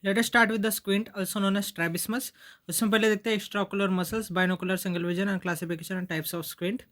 Late us start with the squint also known as strabismus. उसमें पहले देखते हैं extraocular muscles, binocular, single vision and classification and types of squint.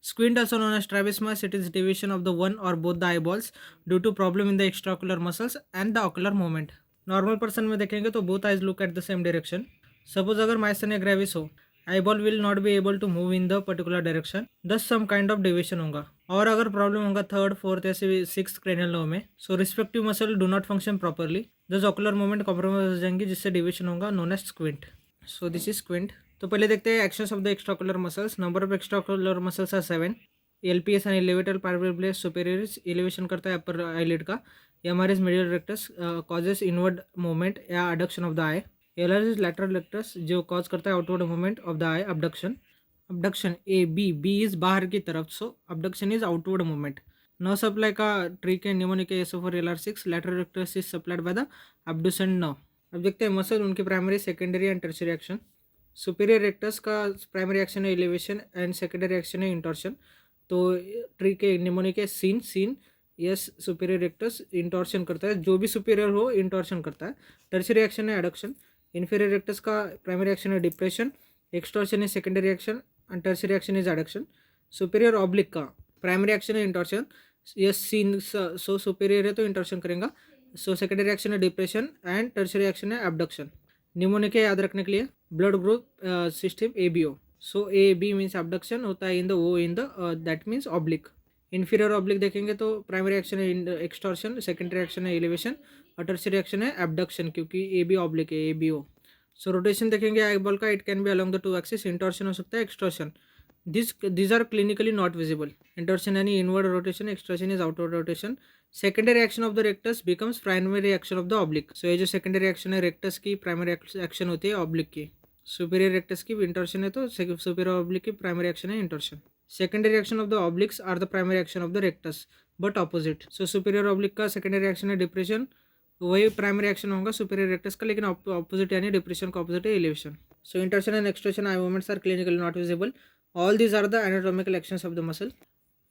Squint, also known as strabismus, it is deviation of the one or both the eyeballs due to problem in the extraocular muscles and the ocular movement. Normal person में देखेंगे तो both eyes look at the same direction. Suppose अगर myasthenia gravis हो, eyeball will not be able to move in the particular direction, thus some kind of deviation होगा. और अगर problem होगा third, fourth या सिक्स क्रेनियल नर्व में, so respective muscle do not function properly, thus ocular movement compromise हो जाएंगी जिससे deviation होगा, known as squint. So this is squint. तो पहले देखते हैं actions of the extraocular muscles. Number of extraocular muscles are 7. LPS and levator palpebrae superioris elevation करता है अपर आईलिड का. MR is medial rectus causes inward movement या adduction of the I. LR is lateral rectus जो cause करता है outward movement of the eye, abduction. Abduction A B is बाहर की तरफ, so abduction is outward movement. Nerve supply का trick है mnemonic SO four एलआर6. Lateral rectus is supplied by the abducent nerve. अब देखते हैं मसल, उनकी primary, secondary and tertiary action. Superior rectus का प्राइमरी एक्शन है एलिवेशन एंड सेकेंडरी एक्शन है इंटॉर्शन. तो ट्री के निमोनिक है scene yes. Superior rectus intorsion करता है, जो भी सुपीरियर हो इंटॉर्शन करता है. टर्शियरी एक्शन है एडक्शन. इन्फीरियर रेक्टस का प्राइमरी एक्शन है डिप्रेशन, एक्सटॉर्शन है secondary action and tertiary action is adduction. Superior oblique का प्राइमरी एक्शन है intorsion, yes seen. So superior है तो इंटॉर्शन करेगा. सो सेकेंडरी एक्शन है डिप्रेशन एंड टर्शियरी एक्शन है एबडक्शन. निमोनिक है याद रखने के लिए. Blood group system ABO. सो ए बी मीन्स अबडक्शन होता है in the O in the that means oblique. Inferior oblique देखेंगे तो प्राइमरी एक्शन है एक्सटॉर्शन, सेकेंडरी एक्शन है एलिवेशन और टर्शियरी एक्शन है एबडक्शन क्योंकि ए बी ऑब्लिक है, A B O. So rotation देखेंगे आई बॉल का, it can be along the two axis. Intorsion हो सकता है, extorsion. This are clinically not visible. Intorsion यानी inward rotation, extorsion is outward rotation. Secondary action of the rectus becomes primary action of the oblique. So ये जो secondary action है rectus की, primary action होती है ऑब्लिक की. Superior rectus की intorsion है तो सुपीरियर ऑब्लिक की प्राइमरी एक्शन है intorsion. Secondary action of the obliques are the primary action of the rectus but opposite. So superior oblique का सेकेंडरी एक्शन है डिप्रेशन, वही प्राइमरी एक्शन होगा सुपीरियर रेक्टस का, लेकिन ऑपोजिट यानी डिप्रेशन का ऑपोजिट है elevation. So intorsion and extorsion eye movements are clinically not visible. All these are the anatomical actions of the muscle.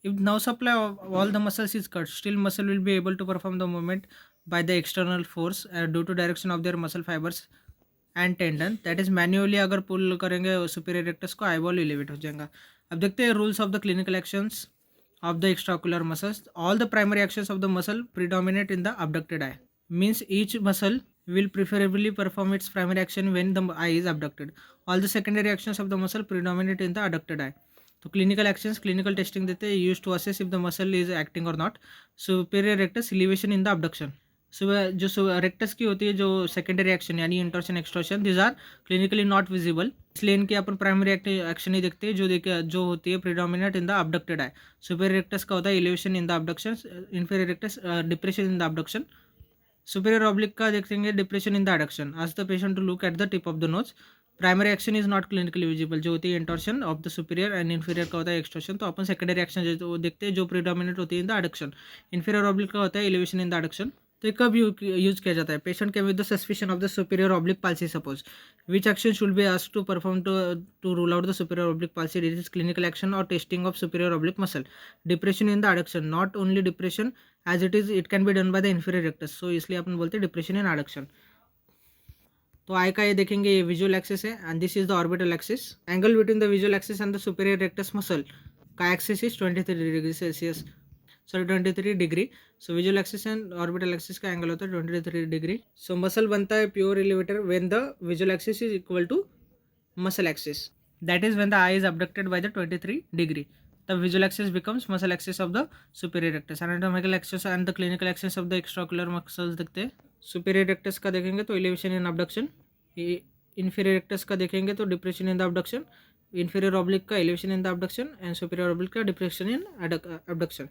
If now supply of all the muscles is cut, still muscle will be able to perform the movement by the external force due to direction of their muscle fibers and tendon. That is manually अगर पुल करेंगे superior rectus को eyeball elevate हो जाएगा. अब देखते हैं rules of the clinical actions of the extraocular muscles. All the primary actions of the muscle predominate in the abducted eye. Means each muscle will preferably perform its primary action when the eye is abducted. All the secondary actions of the muscle predominate in the adducted eye. तो clinical actions, clinical testing देते हैं use to assess if the muscle is acting और not. Superior rectus elevation in the abduction. सुबह जो rectus की होती है जो सेकेंडरी एक्शन यानी intorsion extorsion, this are clinically not visible, इसलिए इनके अपन प्राइमरी एक्शन ही देखते हैं जो होती है predominate in the abducted eye. Superior rectus का होता है elevation in the abduction, inferior rectus depression in the abduction. Superior oblique का देखेंगे depression in the adduction. Ask the patient to look at the tip of the nose. Primary action is not clinically visible, जो होती है intorsion of the superior and inferior का होता है extortion. तो अपन secondary action जो देखते हैं जो प्रिडोमिनेट होती है in the adduction. Inferior oblique का होता है एलिवेशन इन द एडक्शन. तो कब यूज किया जाता है? पेशेंट के with the suspicion of the superior oblique palsy suppose. Which action should be asked to perform to rule out the superior oblique palsy? It is clinical action और testing of superior oblique muscle. Depression in the adduction, not only depression as it can be done by the inferior rectus. So इसलिए अपन बोलते हैं depression in adduction. तो आई का ये देखेंगे ये विजुअल एक्सिस है and this is the orbital axis. Angle between the visual axis and the superior rectus muscle का axis is 23 degree Celsius, sorry 23 degree. So visual axis and orbital axis का angle होता है 23 degree. So muscle बनता है pure elevator when the visual axis is equal to muscle axis. That is when the eye is abducted by the 23 degree. The visual axis becomes muscle axis of the superior rectus. Anatomical axis and the clinical axis of the extraocular muscles देखते हैं. Superior rectus का देखेंगे तो elevation in abduction. Inferior rectus का देखेंगे तो depression in the abduction. Inferior oblique का elevation in the abduction and superior oblique का depression in abduction.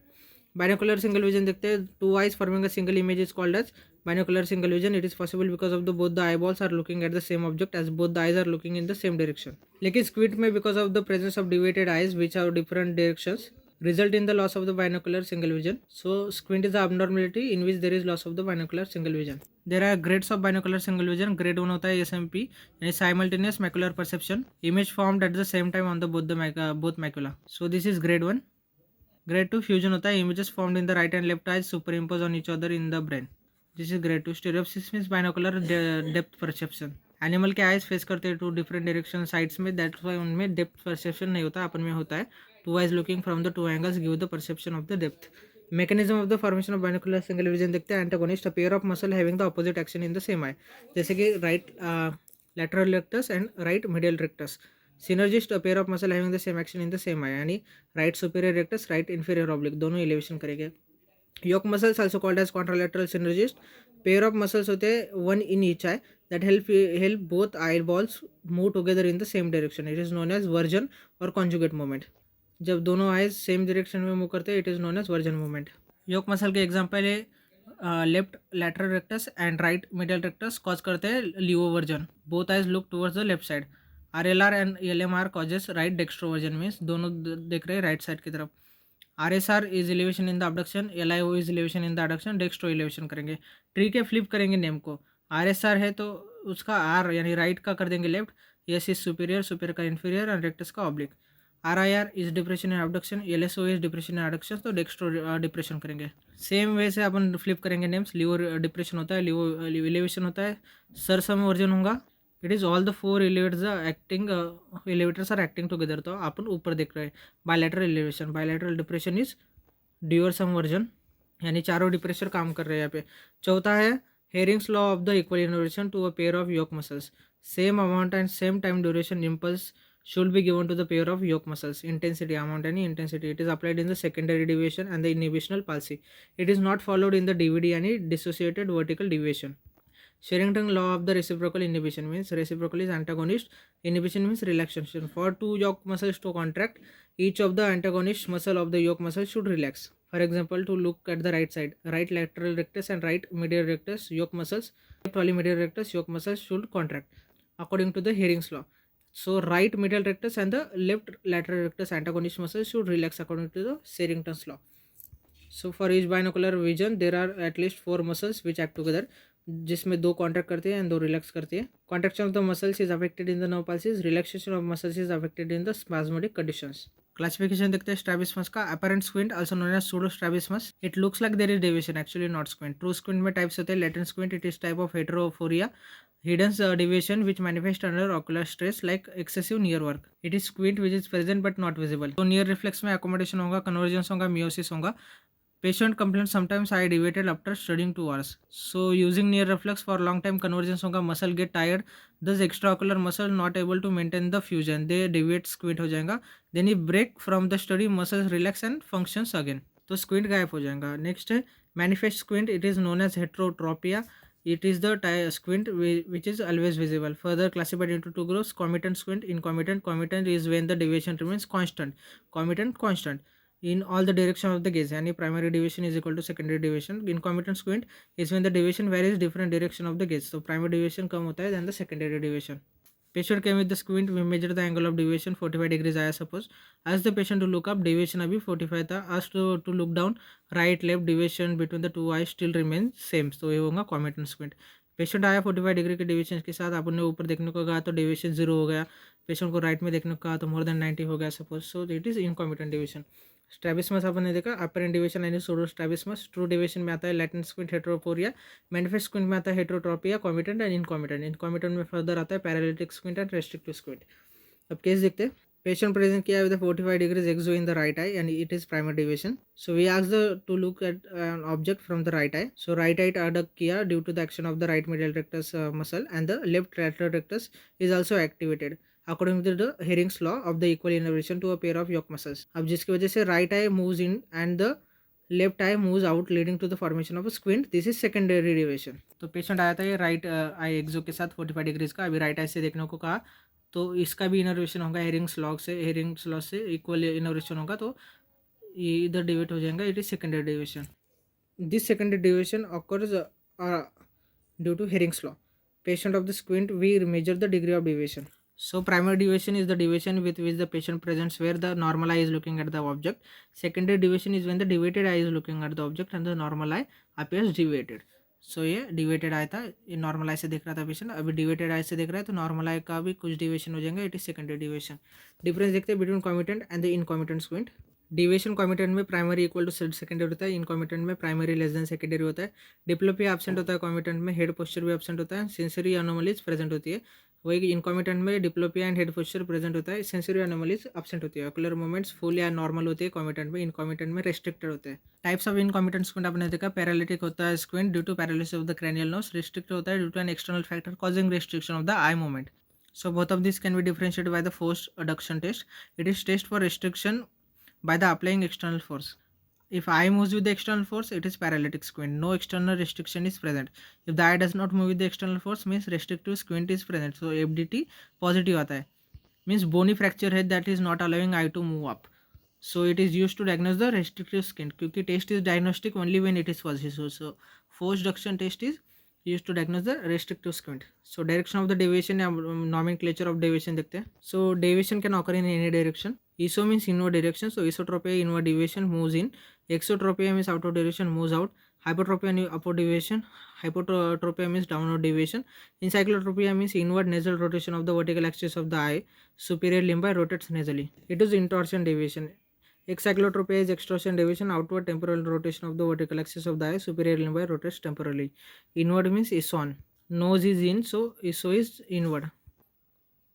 Binocular single vision देखते हैं. Two eyes forming a single image is called as binocular single vision. It is possible because of both the eyeballs are looking at the same object as both the eyes are looking in the same direction. लेकिन squint में because of the presence of deviated eyes which have different directions result in the loss of the binocular single vision. So squint is the abnormality in which there is loss of the binocular single vision. There are grades of binocular single vision. Grade 1 होता है SMP यानी simultaneous macular perception, image formed at the same time on the both macula. So this is grade 1. Grade 2 fusion होता है, images formed in the right and left eyes superimpose on each other in the brain. This is grade two. Stereopsis means binocular depth perception. Animal के eyes face करते हैं two different direction sides में, that's why उनमें depth perception नहीं होता, अपन में होता है. Two eyes looking from the two angles give the perception of the depth. Mechanism of the formation of binocular single vision देखते हैं. Antagonist, a pair of muscle having the opposite action in the same eye, जैसे कि right lateral rectus and right medial rectus. Synergist, a pair of muscle having the same action in the same eye, यानी right superior rectus, right inferior oblique, दोनों elevation करेंगे. Yoke muscles also called as contralateral synergist. Pair of muscles होते हैं one in each I that help both eyeballs move together in the same direction. It is known as version or conjugate movement. जब दोनों eyes same direction में move करते हैं, it is known as version movement. Yoke muscle के example है left lateral rectus and right medial rectus cause करते हैं levoversion. Both eyes look towards the left side. RLR and LMR causes right dextroversion, means दोनों देख रहे हैं right side की तरफ. RSR is elevation in the abduction, LIO is elevation in the adduction, dextroelevation करेंगे. Tree के flip करेंगे name को. RSR है तो उसका R यानी राइट का कर देंगे left. S is superior, superior का इन्फीरियर एंड रेक्टस का oblique. RIR is depression in abduction, LSO is depression in adduction, तो डेक्स्ट्रो डिप्रेशन करेंगे. सेम वे से अपन फ्लिप करेंगे नेम्स. लियो डिप्रेशन होता है, लियो एलिवेशन होता है, सर सम वर्जन होगा. It is all the four elevators are acting together, तो अपन ऊपर देख रहे हैं. Bilateral elevation, bilateral depression is dual some version, यानी चारों डिप्रेशर काम कर रहे हैं यहाँ पे. चौथा है Hering's law of the equal innervation to a pair of yoke muscles. Same amount and same time duration impulse should be given to the pair of yoke muscles. Intensity, amount and intensity, it is applied in the secondary deviation and the inhibitional palsy. It is not followed in the DVD any dissociated vertical deviation. Sherrington law of the reciprocal inhibition means reciprocal is antagonist, inhibition means relaxation. For two yoke muscles to contract, each of the antagonist muscle of the yoke muscle should relax. For example, to look at the right side, right lateral rectus and right medial rectus yoke muscles, left medial rectus yoke muscles should contract according to the Hering's law. So right medial rectus and the left lateral rectus antagonist muscles should relax according to the Sherrington's law. So for each binocular vision there are at least 4 muscles which act together, जिसमें 2 contract करते हैं and 2 relax करते हैं. Contraction of the muscles is affected in the nerve pulses, relaxation of muscles is affected in the spasmodic conditions. Classification देखते हैं strabismus का. Apparent squint also known as pseudo strabismus. It looks like there is deviation, actually not squint. True squint में types होते हैं. Latent squint, it is type of heterophoria, hidden deviation which manifest under ocular stress like excessive near work. It is squint which is present but not visible. तो near reflex में accommodation होगा, convergence होगा, meiosis होगा. Patient complains sometimes I deviated after studying 2 hours. So using near reflex for long time convergence होगा, muscle get tired, thus extraocular muscle not able to maintain the fusion, they deviate, squint हो जाएगा. Then if break from the study, muscles relax and functions again. तो squint गायब हो जाएगा. Next है manifest squint, it is known as heterotropia. It is the squint which is always visible. Further classified into 2 groups: comitant squint, incomitant. Comitant is when the deviation remains constant. Comitant, constant in all the direction of the gaze, yani primary deviation is equal to secondary deviation. Incomitant squint is when the deviation varies different direction of the gaze, so primary deviation कम होता है than the secondary deviation. Patient came with the squint, we measure the angle of deviation 45 degrees आया suppose. Ask the patient to look up, deviation अभी 45 था. Ask to look down, right left deviation between the two eyes still remains same, तो ये होगा comitant squint. Patient आया 45 degree के deviation के साथ, आपने ऊपर देखने को कहा तो डेविएशन 0 हो गया. पेशेंट को राइट में देखने को कहा तो मोर देन 90 हो गया suppose, so it is incomitant deviation. Strabismus अपन ने देखा, अपरेंट डेविएशन यानी सूडो स्ट्रैबिस्मस. ट्रू डेविएशन में आता है latent squint, heterophoria. Manifest squint में आता है हेटेरोट्रोपिया, कॉमिटेंट एंड इनकॉमिटेंट. इनकॉमिटेंट में फर्दर आता है paralytic squint and restrictive squint. अब केस देखते हैं. Patient present किया with a 45 degrees exo in the right eye and it is primary deviation. So we ask to look at an object from the right eye. So right eye adduct किया due to the action of the right medial rectus muscle and the left lateral rectus is also activated according to the Hering's law of the equal innervation to a pair of yoke muscles. अब जिसकी वजह से right eye moves in and the left eye moves out leading to the formation of squint, this is secondary deviation. तो patient आया था ये right I एक्सो के साथ 45 डिग्रीज का, अभी राइट आई से देखने को कहा तो इसका भी इनर्वेशन होगा हेरिंग्स लॉ से इक्वल इनर्वेशन होगा, तो ये इधर डिवेट हो जाएगा. It is secondary deviation. This secondary deviation occurs due to Hering's law. Patient of the squint we measure the degree of deviation. So primary deviation is the deviation with which the patient presents where the normal eye is looking at the object. Secondary deviation is when the deviated eye is looking at the object and the normal eye appears deviated. So ये deviated eye था, ये normal eye से देख रहा था patient, अभी deviated eye से देख रहा है तो normal eye का भी कुछ deviation हो जाएगा, it is secondary deviation. Difference देखते हैं between comitant and the incomitant squint. Deviation comitant में प्राइमरी इक्वल टू सेकेंडरी होता है, इनकॉमिटेंट में प्राइमरी लेस देन सेकेंडरी होता है, डिप्लोपिया एब्सेंट होता है कॉमिटेंट में, हेड पोस्चर भी एब्सेंट होता है, सेंसरी अनोमलीज प्रेजेंट होती है। वही इनकॉमिटेंट में diplopia and head posture present होता है, सेंसरी अनोमलीज एब्सेंट होती है। ऑकुलर मूवमेंट्स फुल या नॉर्मल होती है कॉमिटेंट में, इनकॉमिटेंट में रेस्ट्रिक्टेड होते हैं। टाइप्स ऑफ इनकॉमिटेंट स्क्विंट आपने देखा, पैरालिटिक होता है squint due to paralysis of the cranial nerves, restricted होता है due to an external factor causing restriction of the eye movement. So both of these can be differentiated by the forced adduction test. It is test for restriction by the applying external force. If eye moves with the external force, it is paralytic squint. No external restriction is present. If the eye does not move with the external force, means restrictive squint is present. So FDT positive आता है. Means bony fracture है that is not allowing eye to move up. So it is used to diagnose the restrictive squint. क्योंकि test is diagnostic only when it is positive. So forced adduction test is used to diagnose the restrictive squint. So direction of the deviation या nomenclature of deviation देखते हैं. So deviation can occur in any direction. ESO means inward direction. So esotropia inward deviation moves in. Exotropia means outward direction moves out. Hypertropia upward deviation. Hypertropia means downward deviation. Encyclotropia means inward nasal rotation of the vertical axis of the eye. Superior limb rotates nasally. It is intorsion deviation. Excyclotropia is extorsion deviation, outward temporal rotation of the vertical axis of the eye. Superior limb rotates temporally. Inward means ESON. Nose is in, so ESO is inward.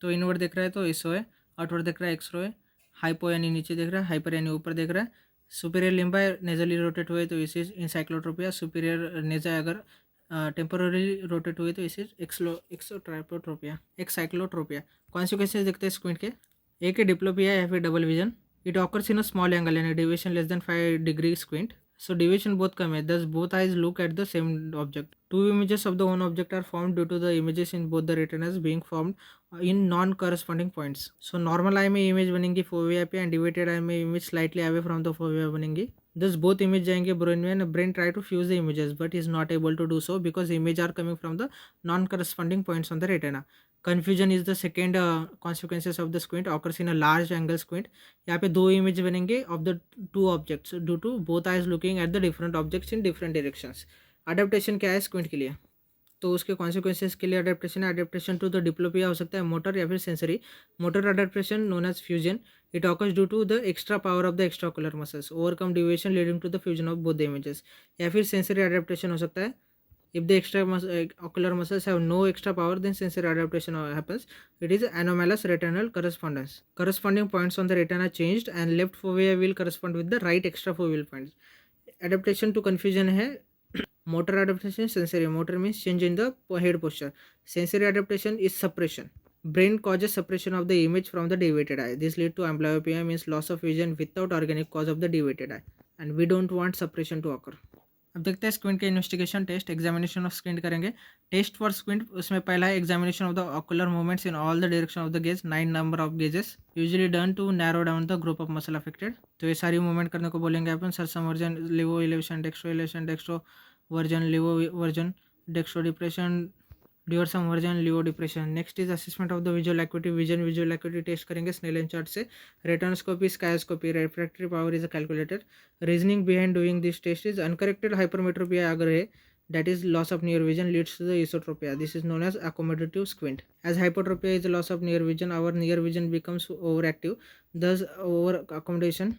तो inward देख रहा है तो ESO है, outward देख रहा है एक्सरो है, हाइपो यानी नीचे देख रहा है, हाइपर यानी ऊपर देख रहा है, सुपीरियर लिम्बा नेजली रोटेट हुए तो इसे इंसाइक्लोट्रोपिया, सुपीरियर नेजा अगर टेम्पोरली रोटेट हुए तो इसे एक्सोट्राइपोट्रोपिया, एक्साइक्लोट्रोपिया। कॉन्सिक्वेंसेज देखते हैं स्क्विंट के। एक है डिप्लोपिया या फिर double vision. It occurs in a small angle and a deviation less than 5 degree squint. So deviation both come in, thus both eyes look at the same object. Two images of the one object are formed due to the images in both the retinas being formed in non-corresponding points. So normal eye में image बनेंगी fovea पे and deviated eye में image slightly away from the fovea बनेंगी. Thus both image जाएंगे brain में and brain try to fuse the images but is not able to do so because image are coming from the non-corresponding points on the retina. Confusion is the second consequences of the squint, occurs in a large angle squint. यहाँ पे दो image बनेंगे of the two objects due to both eyes looking at the different objects in different directions. Adaptation क्या है squint के लिए, तो उसके कॉन्सिक्वेंसेस के लिए अडेप्टेशन है। अडेप्टेशन टू द डिप्लोपिया हो सकता है मोटर या फिर sensory. Motor adaptation known as fusion, it occurs due to the extra power of the extraocular muscles, overcome deviation leading to the fusion of both the images. या फिर sensory adaptation हो सकता है, if the ocular muscles have no extra power then sensory adaptation happens. It is anomalous retinal correspondence. Corresponding points on the retina changed and left fovea will correspond with the right extrafoveal points. Adaptation to confusion है motor adaptation, sensory. Motor means change in the head posture. Sensory adaptation is suppression. Brain causes suppression of the image from the deviated eye. This lead to amblyopia, means loss of vision without organic cause of the deviated eye, and we don't want suppression to occur. अब देखते हैं squint के investigation test. Examination of squint करेंगे। Test for squint, उसमें पहला है examination of the ocular movements in all the direction of the gaze, 9 number of gazes usually done to narrow down the group of muscle affected. तो ये सारी movement करने को बोलेंगे अपन। Sursumversion, levoelevation, dextroversion, levoversion, dextrodepression, deorsumversion, levodepression. Next is assessment of the visual activity. Visual activity test करेंगे Snellen chart से। Retinoscopy, skiascopy, refractory power is a calculator. Reasoning behind doing this test is uncorrected hypermetropia अगर है, that is loss of near vision leads to the esotropia. This is known as accommodative squint. As hypertropia is a loss of near vision, our near vision becomes overactive, thus over accommodation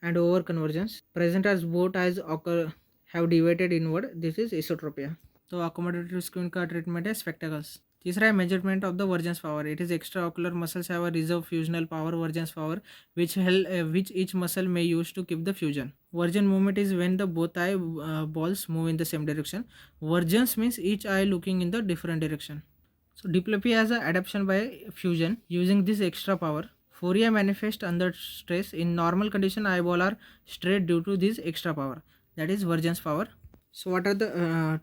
and over convergence present as both eyes occur have deviated inward. This is esotropia. तो accommodative squint का treatment है spectacles. तीसरा है measurement of the vergence power. It is extraocular muscles have a reserve fusional power, vergence power, which each muscle may use to keep the fusion. Vergence movement is when the both eye balls move in the same direction. Vergence means each eye looking in the different direction. So diplopia has an adaptation by fusion using this extra power. Phoria manifest under stress. In normal condition, eyeball are straight due to this extra power. That is vergence power. So what are the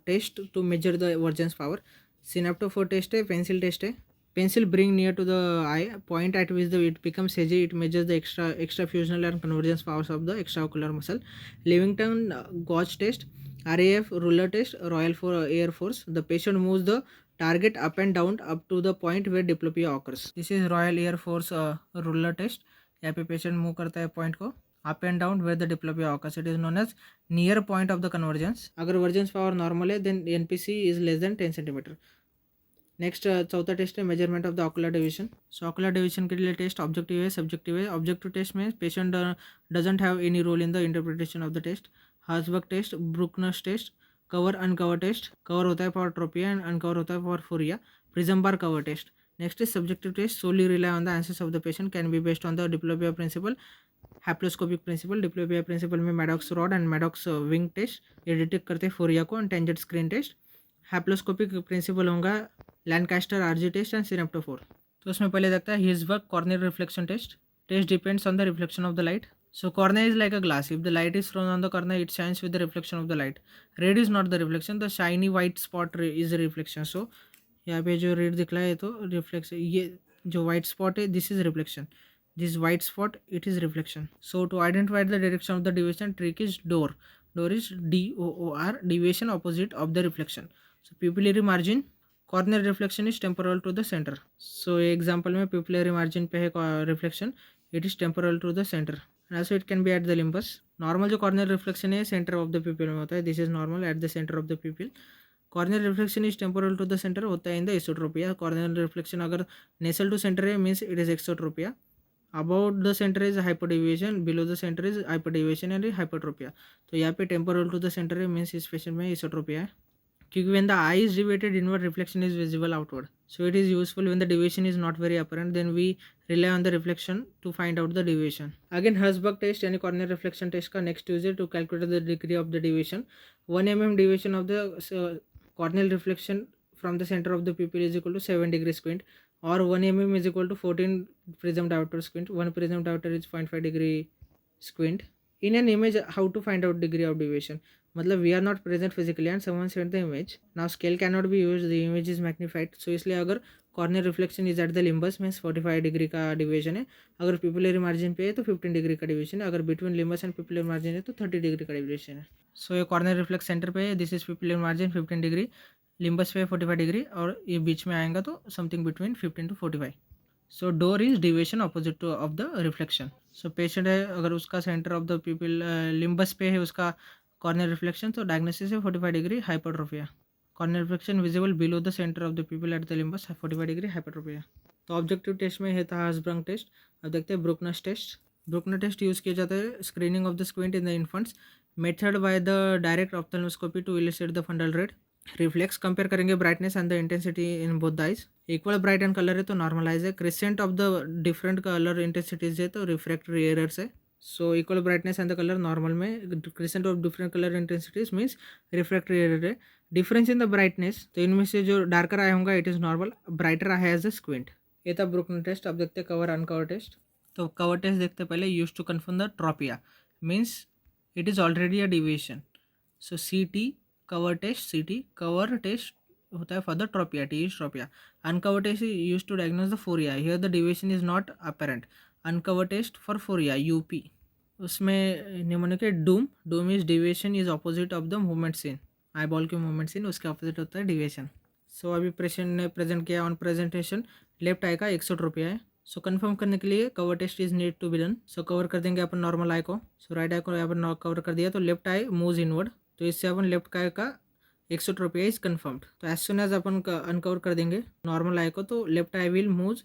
tests to measure the vergence power? Synaptophore test है, pencil test है। Pencil bring near to the eye, point at which it becomes hazy. It measures the extra fusional and convergence powers of the extraocular muscle. Levington gauge test, RAF ruler test, Royal Air Force. The patient moves the target up and down up to the point where diplopia occurs. This is Royal Air Force ruler test. यहाँ पे patient move करता है point को up and down where the diplopia occurs. It is known as near point of the convergence. अगर vergence power normal है then NPC is less than 10 centimetre. Next चौथा test है measurement of the ocular division. So ocular division के लिए test objective है, subjective है. Objective test में patient doesn't have any role in the interpretation of the test. Hirschberg test, Bruckner's test, cover uncover test. Cover होता है for tropia and uncover होता है for phoria. Prism bar cover test. Next is subjective test, solely rely on the answers of the patient, can be based on the diplopia principle, haploscopic principle. Diplopia principle में Maddox rod and Maddox wing test ये detect करते हैं phoria को, and tangent screen test. Haploscopic principle होगा Lancaster RG test and synoptophore. तो उसमें पहले देखता है हिल्सबर्ग corneal reflection test. Test depends on the reflection of the light. So cornea is like a glass. If the light is thrown on the cornea, it shines with the reflection of the light. Red is not the reflection. The shiny white spot is the reflection. So यहाँ पे जो red दिख रहा है तो reflection, ये जो white spot है this is reflection, this white spot it is reflection. So to identify the direction of the deviation trick is door. Door is DOOR, deviation opposite of the reflection. So pupillary margin, corneal reflection is temporal to the centre. So example में pupillary margin पे है reflection, it is temporal to the centre. And also it can be at the limbus. Normal जो corneal reflection है centre of the pupil में होता है, this is normal at the centre of the pupil. Corneal reflection is temporal to the centre होता है in the esotropia. Corneal reflection अगर nasal to centre है means it is exotropia. About the centre is hypodeviation, below the centre is hypodeviation and hypotropia. तो यहाँ पे temporal to the centre है means इस patient में एसोट्रोपिया है. क्योंकि when the eye is deviated inward, reflection is visible outward. So it is useful when the deviation is not very apparent, then we rely on the reflection to find out the deviation. Again Herzberg test यानी corneal reflection test का next use है to calculate the degree of the deviation. 1 mm deviation of the corneal reflection from the center of the pupil is equal to 7 degree squint, or 1 mm is equal to 14 prism diopter squint. 1 prism diopter is 0.5 degree squint. In an image, how to find out degree of deviation? मतलब we are not present physically and someone send the image. Now scale can not be use, the image is magnified. So इसलिए अगर corneal reflection is at the limbus में 45 degree का division है, अगर पिपुलरी margin पे है तो 15 डिग्री का डिवीजन है, अगर बिटवीन लिम्बस एंड पिपुलरी मार्जिन है तो 30 डिग्री का डिवीजन है. सो ये कॉर्नियल रिफ्लेक्स सेंटर पे है, this is pupillary margin 15 degree, limbus पे 45 डिग्री, और ये बीच में आएगा तो something between 15 to 45. So door is deviation opposite of the reflection. So patient है अगर उसका centre of the pupil limbus पे है उसका कॉर्नियल रिफ्लेक्शन, तो डायग्नोसिस है 45 degree hypertropia. Corneal reflection visible below the centre of the pupil at the limbus, 45 degree hypertropia. तो objective test में है था हर्सब्रग टेस्ट. अब देखते हैं Bruckner's test. Bruckner test use किया जाता है screening of the squint in the infants. Method by the direct ophthalmoscopy to illustrate the fundal red. Reflex compare करेंगे brightness and the intensity in both the eyes. Equal bright and colour है तो normalise है. Crescent of the different colour intensities है तो refractory errors है. So equal brightness and the colour normal में, crescent of different colour intensities means refractory error है. Difference in the brightness, तो इनमें से जो डार्कर आई होगा it is normal, brighter eye has the squint. ये था ब्रुकनर टेस्ट. अब देखते हैं कवर अनकवर टेस्ट. तो कवर टेस्ट देखते पहले use to confirm the tropia, means it is already a deviation. So CT cover test, CT cover test होता है for the tropia, T is tropia. Uncover test is use to diagnose the phoria, here the deviation is not apparent. Uncover test for phoria UP. उसमें mnemonic है doom. Doom is deviation is opposite of the movement seen, eyeball के movement seen उसके ऑपोजिट होता है deviation. सो अभी patient ने present किया ऑन प्रेजेंटेशन, लेफ्ट आई का एक्सोट्रोपिया है. सो कंफर्म करने के लिए cover test is need to be done. So cover कर देंगे अपन नॉर्मल आई को. सो राइट आई को यहाँ पर कवर कर दिया तो लेफ्ट आई मूव्स इनवर्ड, तो इससे अपन लेफ्ट आई का एक्सोट्रोपिया इज कन्फर्म्ड. तो एज सुन एज अपन अनकवर कर देंगे नॉर्मल आई को तो left eye will move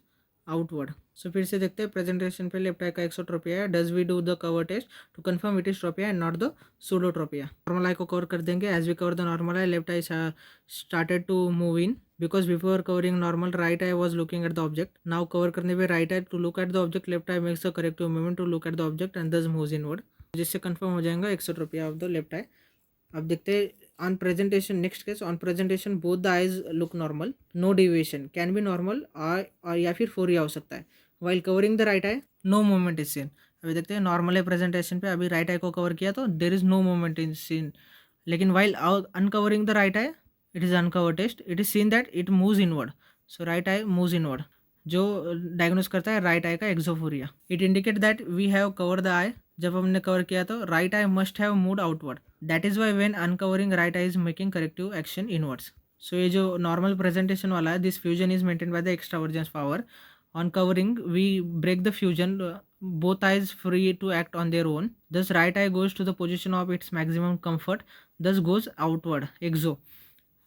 outward. So फिर से देखते हैं प्रेजेंटेशन पे लेफ्ट आई का एक्सोट्रोपिया है. Does we do the cover test to confirm it is tropia and not the pseudotropia. Normal eye को कवर कर देंगे. As we cover the normal eye, left eye started to move in because before covering normal right eye was looking at the object. Now cover करने पे right eye to look at the object, left eye makes the corrective movement to look at the object and दस moves inward, जिससे confirm हो जाएगा exotropia of the left आई. अब देखते हैं on presentation. Next case, on presentation both the eyes look normal, no deviation, can be normal or या फिर phoria हो सकता है. while covering the right eye no movement is seen. अभी देखते हैं नॉर्मल है प्रेजेंटेशन पे, अभी राइट आई को कवर किया तो there is no movement in seen, लेकिन while uncovering the right eye it is uncover test, it is seen that it moves inward. so right eye moves inward, जो diagnose करता है right eye का exophoria. It indicate that we have cover the eye. जब हमने कवर किया तो right eye must have moved outward, that is why when uncovering right eye is making corrective action inwards. So ये जो नॉर्मल प्रेजेंटेशन वाला है, this fusion is maintain by the extravergence power. On covering we break the fusion, both eyes free to act on their own. Thus right eye goes to the position of its maximum comfort, thus goes outward, exo.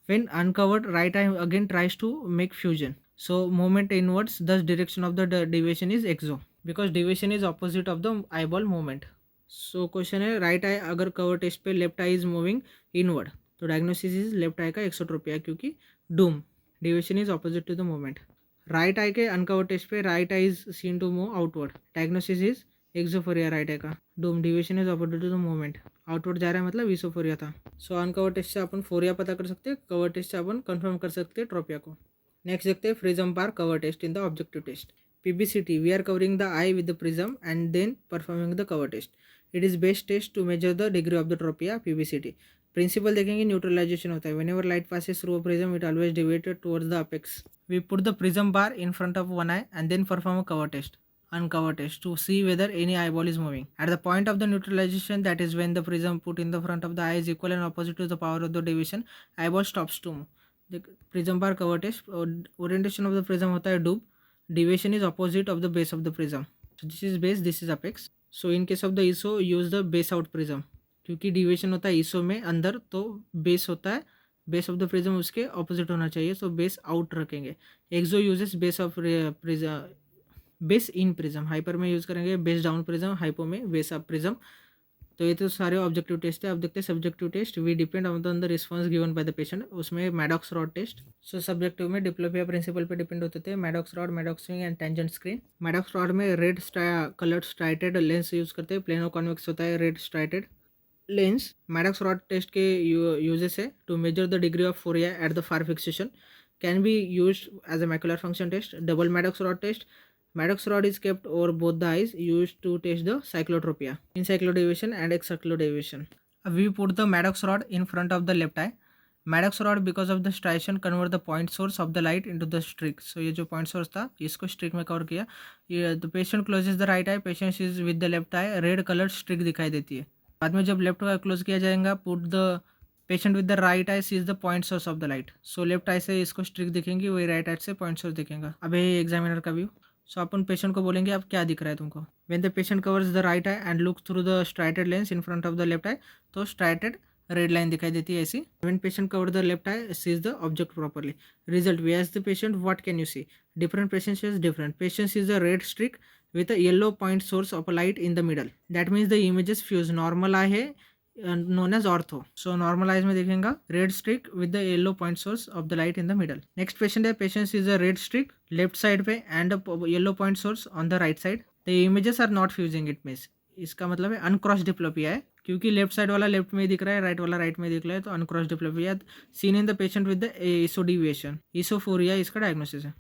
When uncovered, right eye again tries to make fusion. So movement inwards, thus direction of the deviation is exo, because deviation is opposite of the eyeball movement. So question है right eye अगर cover test पे left eye is moving inward तो diagnosis is left eye का exotropia, क्योंकि doom deviation is opposite to the movement. Right eye के uncover test पे right eye is seen to move outward, diagnosis is exophoria right eye का. Doom deviation is opposite to the movement, outward जा रहा है मतलब इसोफोरिया था. सो uncover test से अपन phoria पता कर सकते हैं, कवर टेस्ट से अपन कंफर्म कर सकते हैं ट्रोपिया को. नेक्स्ट देखते हैं prism bar cover test in the objective test. PBCT, we are covering the eye with the prism and then performing the cover test. It is best test to measure the degree of the tropia. PBCT principle देखेंगे neutralization होता है. Whenever light passes through a prism it always deviated towards the apex. We put the prism bar in front of one eye and then perform a cover test, uncover test, to see whether any eyeball is moving. At the point of the neutralization, that is when the prism put in the front of the eye is equal and opposite to the power of the deviation, eyeball stops to move. The prism bar cover test, orientation of the prism होता है डूब, deviation is opposite of the base of the prism. So this is base, this is apex. So in case of the ISO, use the base out prism, क्योंकि deviation होता है ISO में अंदर, तो base होता है, बेस ऑफ द प्रिज्म उसके opposite होना चाहिए, सो बेस आउट रखेंगे. Exo uses base of prism, base in prism. Hyper में यूज़ करेंगे बेस डाउन प्रिज्म, हाइपो में बेस अप प्रिज्म. तो ये तो सारे ऑब्जेक्टिव टेस्ट है. अब देखते हैं subjective test. We depend on the response given by the patient. उसमें Maddox rod test. So subjective में डिप्लोपिया प्रिंसिपल पे डिपेंड होते थे. Maddox rod, Maddox swing and tangent screen. Maddox rod में red coloured striated lens use करते हैं. Plano convex होता है red striated lens. Maddox rod test के यूजेस है to measure the degree of phoria at the far fixation. Can B use as a macular function test. Double Maddox rod test. Maddox rod is kept over both the eyes, used to test the cyclotropia, encyclodeviation and excyclodeviation. We put the Maddox rod in front of the left eye. Maddox rod, because of the striation, convert the point source of the light into the streak. So ये जो point source था इसको streak में cover किया. ये the patient closes the right eye, patient is with the left eye, red colored streak दिखाई देती है. बाद में जब left eye close किया जाएगा, put the patient with the right eye sees the point source of the light. So left eye से इसको streak दिखेंगी, वही right eye से point source दिखेगा. अब ये examiner का view. सो अपन पेशेंट को बोलेंगे अब क्या दिख रहा है तुमको. When the patient covers the right eye and look through the striated lens in front of the left eye, तो स्ट्राइटेड रेड लाइन दिखाई देती है ऐसी. When patient cover the left eye sees the object properly. Result, we ask the patient what can you see. Different patient sees different. Patient sees the red streak with a yellow point source of a light in the middle. That means the images fuse. Normal eye है known as ortho. So normal eyes में देखेंगे red streak with the yellow point source of the light in the middle. Next patient है, patient is a red streak left side पे and a yellow point source on the right side. The images are not fusing, it means इसका मतलब है uncross diplopia है, क्योंकि left side वाला left में दिख रहा है, राइट वाला राइट में दिख रहा है, तो uncross diplopia seen in the patient with the eso deviation. Esophoria इसका डायग्नोसिस है.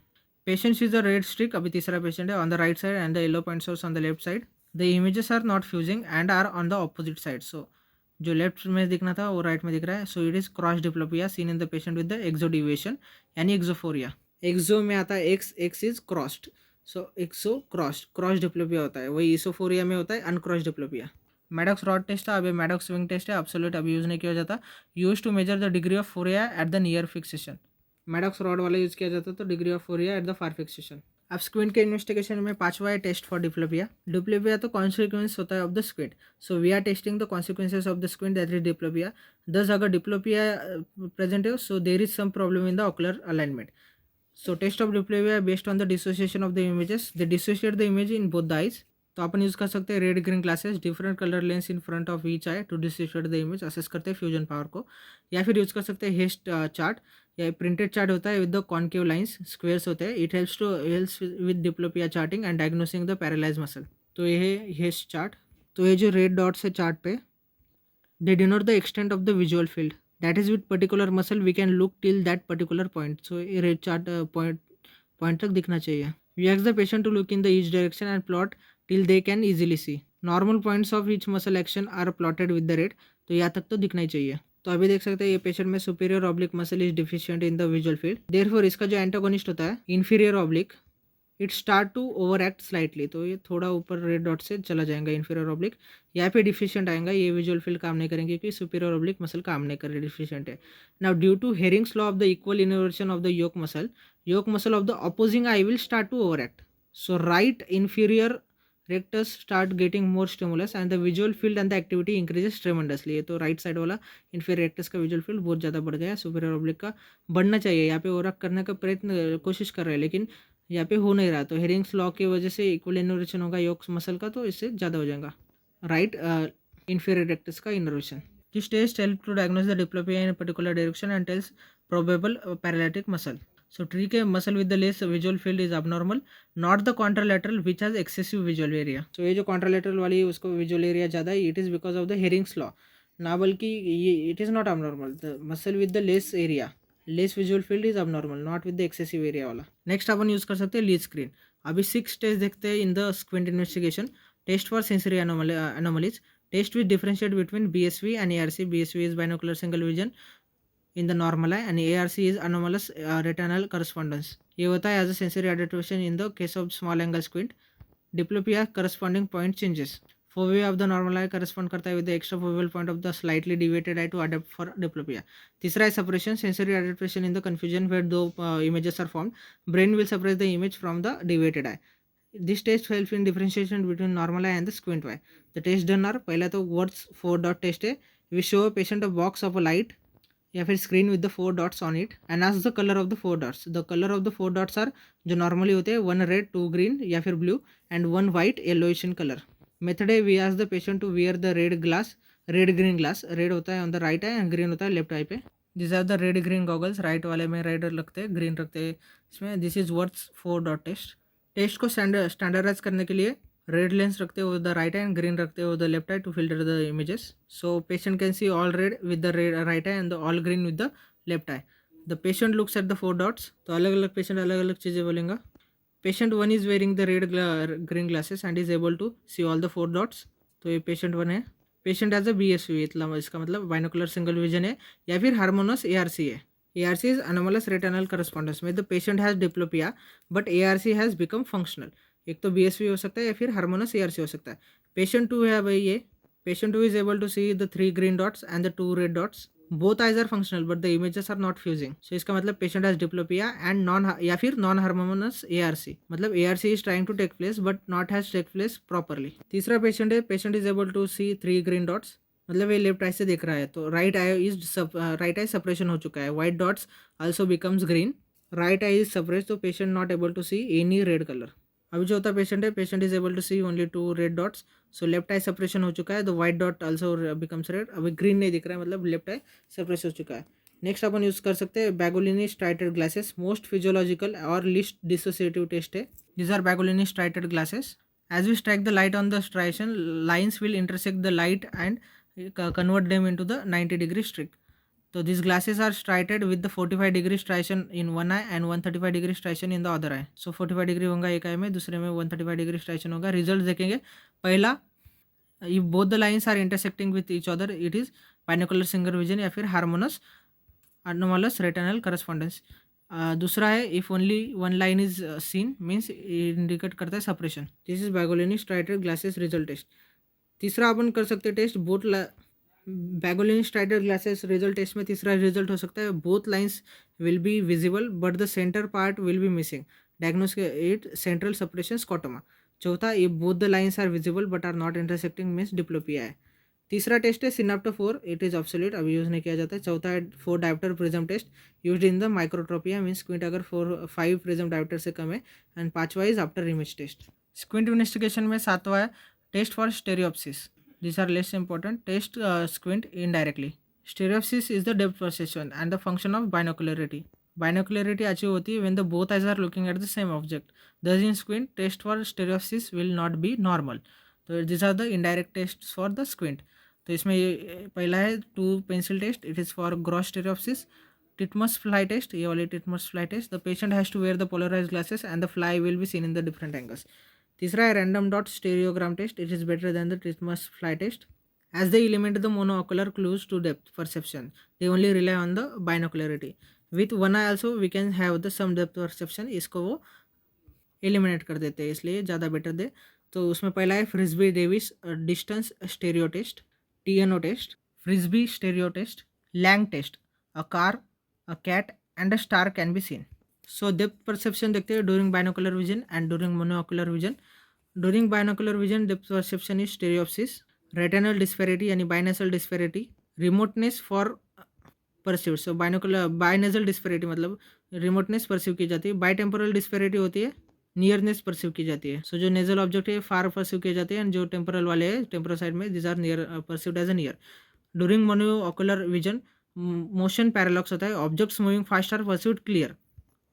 Patient is the red streak, अभी तीसरा पेशेंट है, on the right side and the yellow point source on the left side. The images are not fusing and are on the opposite side. So जो left में दिखना था वो right में दिख रहा है. So it is cross diplopia seen in the patient with the exo deviation, यानी एक्सोफोरिया. एक्सो में आता है X, X is crossed, so exo crossed, cross diplopia होता है. वही इसोफोरिया में होता है uncross diplopia. Maddox rod test था, अभी मैडॉक्स स्विंग टेस्ट है. एब्सोल्यूट अभी यूज़ नहीं किया जाता. Use to measure the degree of phoria at the near fixation. Maddox rod वाला यूज़ किया जाता है तो degree of phoria at the far fixation. अब स्क्विंट के इन्वेस्टिगेशन में पांचवा है टेस्ट फॉर डिप्लोपिया. डिप्लोपिया तो कॉन्सिक्वेंस होता है of the squint. So we are testing the consequences of the squint, that is diplopia. Thus अगर डिप्लोपिया प्रेजेंट है, so there is some problem in the ocular alignment. So test of diplopia based on the dissociation of the images. They dissociate the image in both the eyes. तो अपन use कर सकते हैं red green glasses, different colour lens in front of each eye to dissociate the image. Assess करते हैं fusion power को. या फिर यूज़ कर सकते हैं हेस्ट चार्ट, या प्रिंटेड चार्ट होता है with the concave lines, squares होते हैं. It helps with diplopia charting and diagnosing the paralyse muscle. तो ये है हेस्ट चार्ट. तो ये जो रेड डॉट्स है चार्ट पे, they denote the extent of the visual field. That is with particular muscle we can look till that particular point. So ये red chart point तक दिखना चाहिए. वी एक्स the patient to look in the each direction and plot till they can easily see. Normal points of each muscle action are plotted with the red. तो यहाँ तक तो दिखना ही चाहिए. तो अभी देख सकते हैं ये पेशेंट में superior oblique muscle is deficient in the visual field. Therefore इसका जो एंटागोनिस्ट होता है inferior oblique, it start to overact slightly. तो ये थोड़ा ऊपर रेड डॉट से चला जाएगा इन्फीरियर ऑब्लिक. यहाँ पे डिफिशिएंट आएगा, ये विजुअल फील्ड काम नहीं करेंगे क्योंकि सुपीरियर ऑब्लिक मसल काम नहीं कर रही, डिफिशिएंट है. Now due to Hering's law of the equal inversion of the yoke muscle of the opposing eye will start to overact. So right inferior rectus start getting more stimulus and the visual field and the activity increases tremendously. ये तो right side वाला inferior rectus का visual field बहुत ज़्यादा बढ़ गया है, superior oblique का बढ़ना चाहिए। यहाँ पे ओवरअप करने का प्रयत्न कोशिश कर रहे हैं लेकिन यहाँ पे हो नहीं रहा, तो हेरिंग्स लॉ की वजह से इक्वल इनोवेशन होगा योक मसल का, तो इससे ज़्यादा हो जाएगा राइट इन्फीरियर रेक्टस का innovation. This test help to diagnose the diplopia in particular direction and tells probable paralytic muscle. So ठीक है, muscle with the less visual field is abnormal, not the contralateral which has excessive visual area. So ये जो contralateral वाली है उसको visual area ज़्यादा है, it is because of the Hering's law, ना बल्कि ये it is not abnormal, the muscle with the less area less visual field is abnormal, not with the excessive area वाला। नेक्स्ट अपन use कर सकते हैं lead screen. अभी 6 test देखते हैं in the squint investigation. Test for sensory anomalies, test which differentiate between BSV and ARC। BSV is binocular single vision in the normal eye and ARC is anomalous retinal correspondence. ये होता है as a sensory adaptation in the case of small angle squint. Diplopia corresponding point changes. Fovea of the normal eye correspond करता है with the extra foveal point of the slightly deviated eye to adapt for diplopia. तीसरा है suppression, sensory adaptation in the confusion where दो images are formed. Brain will suppress the image from the deviated eye. This test helps in differentiation between normal eye and the squint eye. The test done are पहला तो Wurtz 4 dot test है. We show a patient a box of a light या फिर screen with the 4 dots on it and ask the colour of the 4 dots. The colour of the 4 dots are जो normally होते हैं 1 red 2 green या फिर blue and 1 white yellowish in colour. Method है we ask the patient to wear the red green glass. Red होता है on the right eye and green होता है लेफ्ट आई पे। This are the red green goggles, right वाले में red रखते हैं ग्रीन रखते हैं इसमें। This is Worth's 4 dot test. Test को स्टैंडर्डाइज करने के लिए रेड लेंस रखते हो the right eye and green रखते हो the left eye to filter the images. So patient can see all red with the right eye and all green with the left eye. The patient looks at the 4 dots, तो अलग अलग patient अलग अलग चीज़ें बोलेंगे। Patient 1 is wearing the red green glasses and is able to see all the 4 dots, तो ये patient 1 है। पेशेंट एज अ BSV, इसका मतलब बाइनोकुलर सिंगल विजन है या फिर हार्मोनस ARC है। ARC is anomalous retinal correspondence में the patient has diplopia but ARC has become functional। एक तो BSV हो सकता है या फिर हार्मोनस ARC हो सकता है। पेशेंट 2 है भाई, ये patient 2 is able to see the 3 green dots and the 2 red dots. Both eyes are functional but the images are not fusing. So इसका मतलब patient has diplopia and non या फिर नॉन हार्मोनस ARC, मतलब ARC is trying to take place but not has take place properly. तीसरा patient है, patient is able to see 3 green dots, मतलब ये left आई से देख रहा है, तो राइट आई सपरेशन हो चुका है। White dots also becomes green, right eye is suppress, तो patient not able to see any red colour. अभी जो होता पेशेंट है, patient is able to see only 2 red dots, so left eye suppression हो चुका है, तो white dot also becomes red. अभी ग्रीन नहीं दिख रहा है, मतलब लेफ्ट आई सप्रेस हो चुका है। नेक्स्ट अपन यूज कर सकते हैं Bagolini striated glasses. Most physiological और लिस्ट डिसोसिएटिव टेस्ट है। These are Bagolini striated glasses. As we strike the light on the striation, lines will intersect the light and convert them into the 90-degree streak. So these glasses are striated with the 45-degree striation in one eye and 135-degree striation in the other eye. So 45 degree होगा एक आई में, दूसरे में 135 degree striation होगा। Result देखेंगे, पहला if both the lines are intersecting with each other it is binocular single vision या फिर हार्मोनस anomalous retinal correspondence। दूसरा है if only one line is seen means indicate करता है suppression. This is Bagolini striated glasses result test. तीसरा अपन कर सकते हैं test both Bagolini striated glasses result test में तीसरा रिजल्ट हो सकता है both lines will be visible but the centre part will be missing, diagnose it central suppression scotoma. चौथा, ये both the lines are visible but are not intersecting means diplopia है। तीसरा test है सिनाप्टो 4, इट इज ऑब्सोल्यूट, अभी use नहीं किया जाता है। चौथा है 4 dioptre prism test used in the microtropia means squint अगर 5 प्रिज्म डायोप्टर से कम है। एंड पांचवा is after image test. Squint investigation में सातवां है test for stereopsis. These are less important. Test squint indirectly. Stereopsis is the depth perception and the function of binocularity. Binocularity achieve होती है when the both eyes are looking at the same object. Thus in squint, test for stereopsis will not be normal. तो these are the indirect tests for the squint. तो इसमें ये पहला है 2 pencil test. It is for gross stereopsis. Titmus fly test, ये वाली Titmus fly test. The patient has to wear the polarized glasses and the fly will be seen in the different angles. तीसरा है random dot stereogram test, it is better than the Titmus fly test as they eliminate the monocular clues to depth perception, they only rely on the binocularity. With one eye also we can have the some depth perception, इसको वो eliminate कर देते हैं इसलिए ज़्यादा better दे। तो उसमें पहला है Frisby Davies distance stereo test, TNO test, Frisby stereo test, Lang test, a car, a cat and a star can be seen. So depth perception देखते हैं during binocular vision and during monocular vision. During binocular vision depth perception is stereopsis, retinal disparity यानी binasal disparity, remoteness for perceive. So binocular binasal disparity मतलब remoteness perceive की जाती है। Bye temporal disparity होती है, nearness perceive की जाती है। सो जो नेजल ऑब्जेक्ट है फार परसीव किए जाते हैं एंड जो टेम्पोरल वाले हैं टेम्पोरल साइड में this are near perceived as a near. During monocular vision motion parallax होता है, objects moving fast are perceived clear.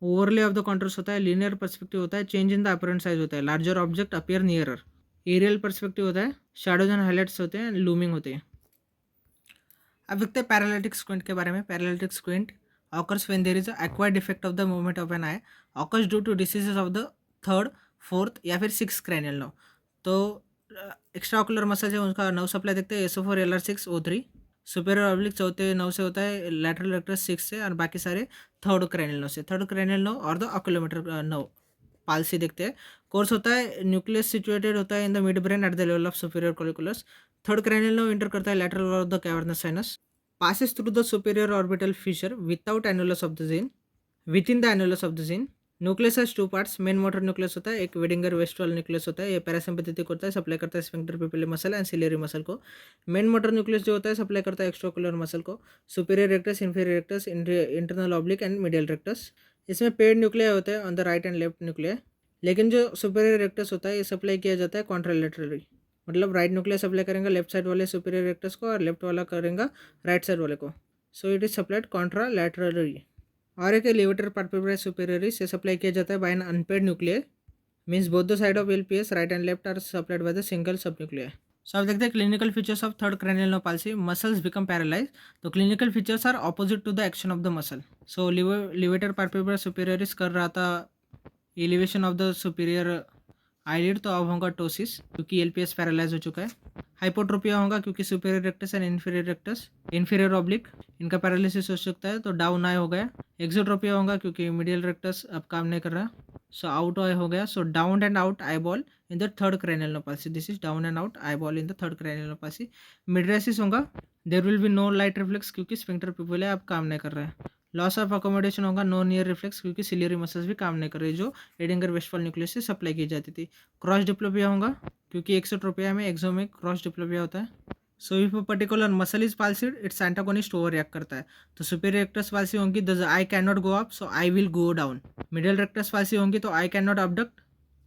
Overlay of the contrast होता है, लीनियर पर्सपेक्टिव होता है, change in the apparent size होता है, larger object appear nearer. Aerial perspective होता है, शैडोज एंड हाईलाइट्स होते हैं, लूमिंग होते हैं। अब देखते हैं पैरालिटिक स्क्विंट के बारे में। Paralytic squint occurs when there is a acquired defect of the movement of an eye, occurs due to diseases of the third, fourth या फिर सिक्स क्रैनियल नर्व। तो एक्स्ट्रा ऑकुलर मसल्स है उनका nerve supply देखते हैं SO4 LR6 O3, superior oblique चौथे nerve से होता है, लैटरल रेक्टस 6 से, और बाकी सारे थर्ड क्रैनियल नर्व से। थर्ड क्रैनियल नर्व और द ऑक्यूलोमीटर नर्व पालसी देखते हैं। कोर्स होता है, न्यूक्लियस सिचुएटेड होता है in the mid brain at the level of superior colliculus. Third cranial nerve inter करता है lateral of the cavernous sinus, passes through the superior orbital fissure without annulus of the zone, within the annulus of the zone. Nucleus has two parts, main motor nucleus होता है, एक वेडिंगर वेस्ट्रल nucleus होता है, ये parasympathetic होता है, supply करता है sphincter pupillae muscle and ciliary muscle को। मेन मोटर न्यूक्लियस जो होता है सप्लाई करता है एक्स्ट्राओकुलर मसल को, superior rectus, inferior rectus, internal oblique and medial rectus. इसमें पेड न्यूक्लिया होते हैं on the right and left nuclei, लेकिन जो सुपीरियर रेक्टस होता है ये सप्लाई किया जाता है कॉन्ट्रालेटरली, मतलब राइट न्यूक्लियस सप्लाई करेंगे लेफ्ट साइड वाले सुपीरियर रेक्टस को और लेफ्ट वाला करेंगे राइट साइड वाले को। So it is supplied contralaterally. और एक लेवेटर पार्टिकुलर सुपीरियरी से सप्लाई किया जाता है by an unpaired nuclear, means both the side of LPS right and left are supplied by the single sub nuclear. So अब देखते हैं clinical features of third cranial nerve palsy. Muscles become paralyse, तो clinical features are opposite to the action of the muscle. So levator particular superioris कर रहा था elevation of the superior eyelid, तो अब होगा टोसिस क्योंकि LPS पैरालाइज हो चुका है। हाइपोट्रोपिया होगा क्योंकि superior rectus and inferior oblique इनका पैरालिसिस हो सकता है, तो डाउन आई हो गया। एक्सोट्रोपिया होगा क्योंकि मिडियल रेक्टस अब काम नहीं कर रहा, सो आउट आई हो गया। So down and out eye ball in the third cranial nerve palsy, this is down and out eye ball in the third cranial nerve palsy. Mydriasis होगा, there will be no light reflex क्योंकि sphincter pupillae अब काम नहीं कर रहा है। Loss of accommodation होगा, no near reflex क्योंकि सिलियरी मसल्स भी काम नहीं कर रही जो एडिंगर वेस्टफॉल न्यूक्लियस से सप्लाई की जाती थी। क्रॉस डिप्लोपिया होगा क्योंकि एक्सोट्रोपिया में एक्सो में क्रॉस डिप्लोपिया होता है। So if particular muscle is palsied its antagonist over react करता है, तो सुपीरियर रेक्टस पाल्सी होंगी the eye can not go up so eye will go down. Medial rectus palsy होंगी तो eye can not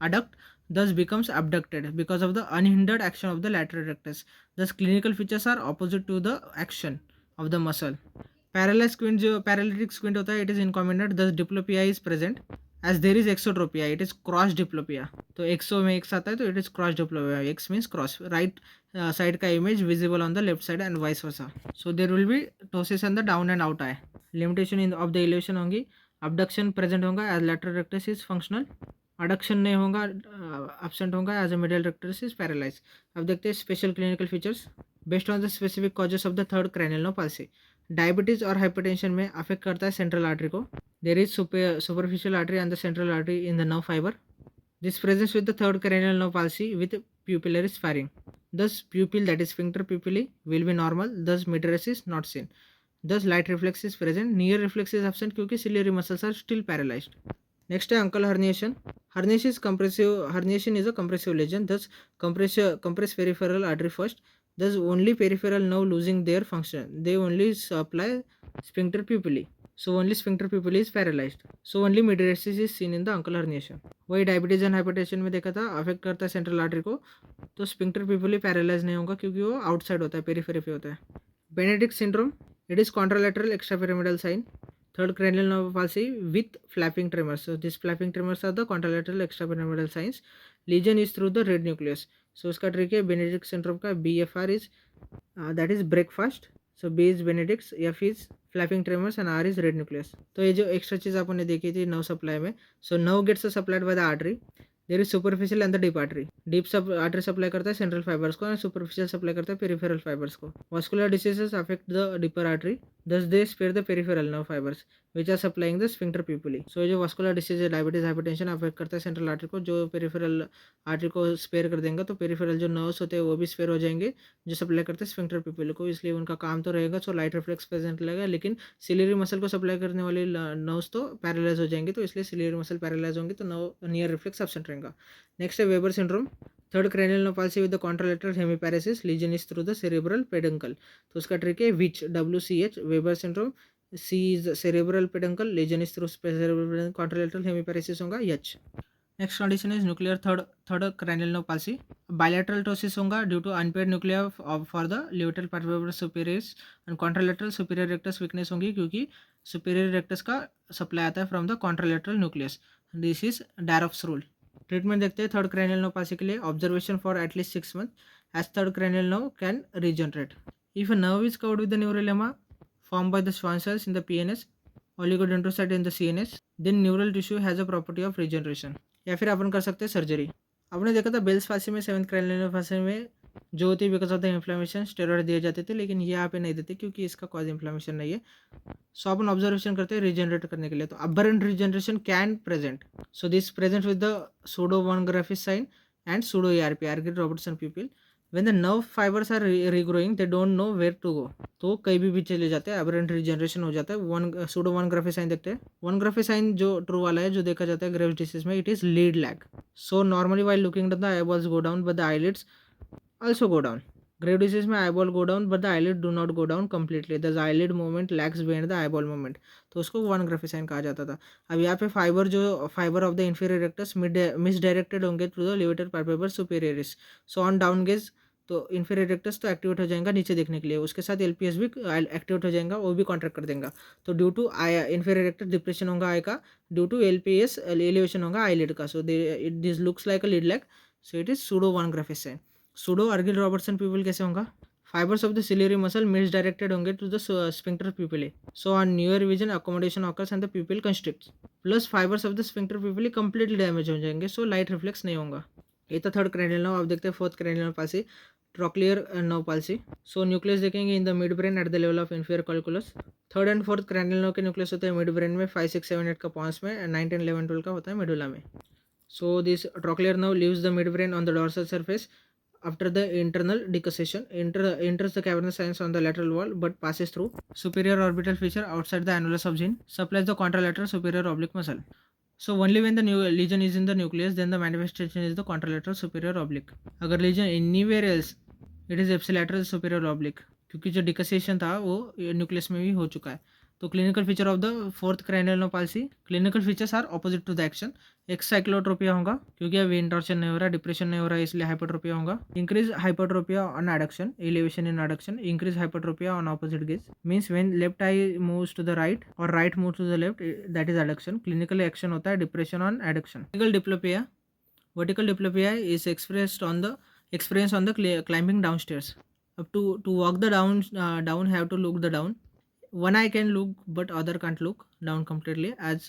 adduct thus becomes abducted because of the unhindered action of the lateral rectus. Thus clinical features are opposite to the action of the muscle. Paralyse squint जो paralytic squint होता है it is incomitant, thus diplopia is present as there is exotropia, it is cross diplopia. तो exo में X आता है तो it is cross diplopia, X means cross, right side का image visible on the left side and vice versa. So there will be ptosis and the down and out eye. Limitation in of the elevation होंगी, abduction present होगा as lateral rectus is functional, adduction नहीं होगा, absent होगा as a medial rectus is paralyse. अब देखते हैं special clinical features based on the specific causes of the third cranial nerve palsy. Diabetes और hypertension में affect करता है सेंट्रल आर्टरी को, there is superficial artery and the central artery in the nerve fibre. This presence with the third cranial nerve palsy with pupillary sparring. Thus pupil, that is sphincter pupillae, will be normal, thus mydriasis is not seen. Thus light reflex is present, near reflex is absent क्योंकि ciliary muscles are still paralyzed. Next है uncle herniation. Herniation is a compressive lesion, thus compress peripheral artery first. Thus only peripheral nerve losing their function. They only supply sphincter pupillae. So only sphincter pupillae is paralyzed. So only mydriasis is seen in the uncle herniation. वही diabetes and hypertension में देखा था, affect करता है central artery को, तो sphincter Pipili paralyse नहीं होगा क्योंकि वो आउटसाइड होता है, पेरिफेरी पे होता है। Benedikt syndrome, it is contralateral extrapyramidal sign, third cranial nerve palsy with flapping tremors. So these flapping tremors are the contralateral extrapyramidal signs. Lesion is through the red nucleus. So इसका trick है Benedikt syndrome का, BFR is that is breakfast. So B is Benedict's, F is flapping tremors and R is red nucleus. तो ये जो extra चीज़ आपने देखी थी nerve supply में, so nerve gets supplied by the artery, there is superficial and the deep artery. Deep sub artery supply करता है central fibres को एंड सुपरफिशियल सप्लाई करता है पेरिफेरल फाइबर्स को। Vascular diseases affect the deeper artery, thus they spare the peripheral nerve fibres which are supplying the sphincter pupillae. So जो vascular disease है, diabetes hypertension affect करता है central artery को, जो peripheral artery को spare कर देंगे तो पेरिफेरल जो नर्व्स होते हैं वो भी स्पेयर हो जाएंगे जो सप्लाई करते हैं स्फिंक्टर पिपिली को, इसलिए उनका काम तो रहेगा, सो लाइट रिफ्लेक्स प्रेजेंट रहेगा, लेकिन सिलियरी मसल को सप्लाई करने वाली नर्व्स तो पैरालाइज हो जाएंगे, तो इसलिए सिलियरी मसल पैरालाइज होंगे तो नियर रिफ्लेक्स एब्सेंट रहेंगे। रहेगा। नेक्स्ट है Weber syndrome, third cranial nerve palsy with the contralateral hemiparesis, lesion is through the cerebral peduncle. तो उसका ट्रिक है which, WCH, Weber syndrome, C is cerebral peduncle, lesion is through cerebral contralateral hemiparesis होगा H। Next condition is nuclear third cranial nerve palsy, bilateral ptosis होगा due to unpaired nuclear for the lateral part superiors, and contralateral superior rectus weakness होगी क्योंकि superior rectus का supply आता है from the contralateral nucleus. This is Daroff's rule. Treatment देखते हैं third cranial nerve palsy के लिए, observation for at least 6 months as third cranial nerve can regenerate. If a nerve is covered with the neurolemma formed by the Schwann cells in the PNS, oligodendrocyte in the CNS, then neural tissue has a property of regeneration। या फिर अपन कर सकते हैं surgery. आपने देखा था Bell's palsy में, seventh cranial palsy में जो होती है because of the inflammation steroid दिए जाते थे, लेकिन ये यहाँ पे नहीं देते क्योंकि इसका कॉज इन्फ्लेमेशन नहीं है। सो अपन ऑब्जर्वेशन करते हैं रीजनरेट करने के लिए। तो aberrant regeneration can present, so this present with the pseudo von Graefe's sign and pseudo ERP, आर्किड Robertson pupil. When the nerve fibers are regrowing, they don't know where to go, तो कहीं भी चले जाते हैं, aberrant regeneration हो जाता है। सूडो वन ग्राफी साइन देखते हैं। वन ग्राफी साइन जो ट्रू वाला है जो देखा जाता है ग्रेव्स डिसीज में, it is lead lag. So normally while looking at the eyeballs go down but the eyelids also go down। Grave disease में eyeball go down but the eyelid do not go down completely, the eyelid movement lags behind the eyeball movement, तो उसको one Graefe sign कहा जाता था। अब यहाँ पे fibre of the inferior rectus misdirected होंगे through the levator palpebrae superioris. So on down gaze तो इंफीरियर रेक्टस तो एक्टिवेट हो जाएगा नीचे देखने के लिए, उसके साथ LPS भी एक्टिवेट हो जाएगा, वो भी कॉन्ट्रैक्ट कर देगा। तो due to inferior rectus depression होगा आई का, ड्यू टू LPS एलिवेशन होगा आईलिड का। So this looks like a lid lag, so it is pseudo von Graefe sign. Pseudo आर्किड रॉबर्टसन पीपल कैसे होगा? Fibres of the ciliary muscle misdirected होंगे to the sphincter pupillae, so on near vision accommodation occurs and the pupil constricts, plus fibres of the sphincter pupillae completely damage हो जाएंगे, so light reflex नहीं होगा। ये तो third cranial nerve. अब देखते हैं fourth cranial palsy, trochlear nerve palsy. So nucleus देखेंगे in the mid brain at the level of inferior colliculus. Third and fourth cranial nerve के न्यूक्लियस होते हैं मिड ब्रेन में, 5, 6, 7, 8 का पॉन्स में, 9, 10, 11, 12 का होता है मेडुला में। So this trochlear nerve leaves the mid brain on the dorsal surface after the internal decussation, enters the cavernous sinus on the lateral wall but passes through superior orbital feature outside the annulus of gene, supplies the contralateral superior oblique muscle। So only when the new lesion is in the nucleus then the manifestation is the contralateral superior oblique। अगर lesion anywhere else it is ipsilateral superior oblique, क्योंकि जो डिकसेशन था वो nucleus में भी हो चुका है। तो clinical feature of the fourth cranial nerve palsy, clinical features are opposite to the action. Excyclotropia होगा क्योंकि अब वेन टॉर्शन नहीं हो रहा, डिप्रेशन नहीं हो रहा है, इसलिए हाइपरट्रोपिया होगा। Increase hypertropia on adduction, elevation in adduction, increase hypertropia on opposite gaze, means when left eye moves to the right और right moves to the left, that is adduction. Clinical action होता है depression on adduction. Vertical diplopia is experience on the climbing down stairs. अब to walk the down have to look the down. One eye can look but other can't look down completely as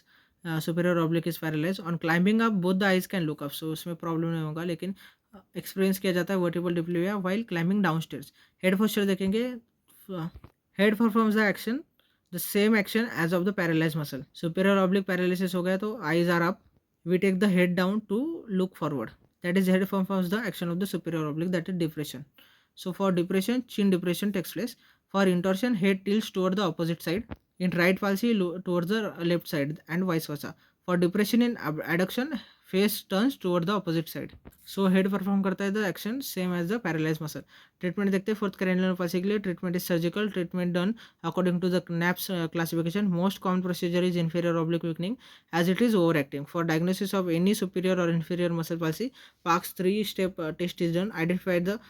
superior oblique is paralyzed. On climbing up both the eyes can look up, so उसमें problem नहीं होगा, लेकिन experience किया जाता है vertical diplopia while climbing down stairs। Head posture देखेंगे, head performs the action the same action as of the paralyse muscle. Superior oblique paralysis हो गया तो eyes are up, we take the head down to look forward, that is head performs the action of the superior oblique, that is depression. So for depression, chin depression takes place. For intorsion, head tilts toward the opposite side. In right palsy, towards the left side and vice versa. For depression in adduction, face turns toward the opposite side. So head perform करता है the action same as the paralyzed muscle। Treatment देखते हैं fourth cranial palsy के लिए। Treatment is surgical, treatment done according to the NAPS classification। Most common procedure is inferior oblique weakening as it is overacting। For diagnosis of any superior or inferior muscle palsy, Parkes 3-step test is done। Identify the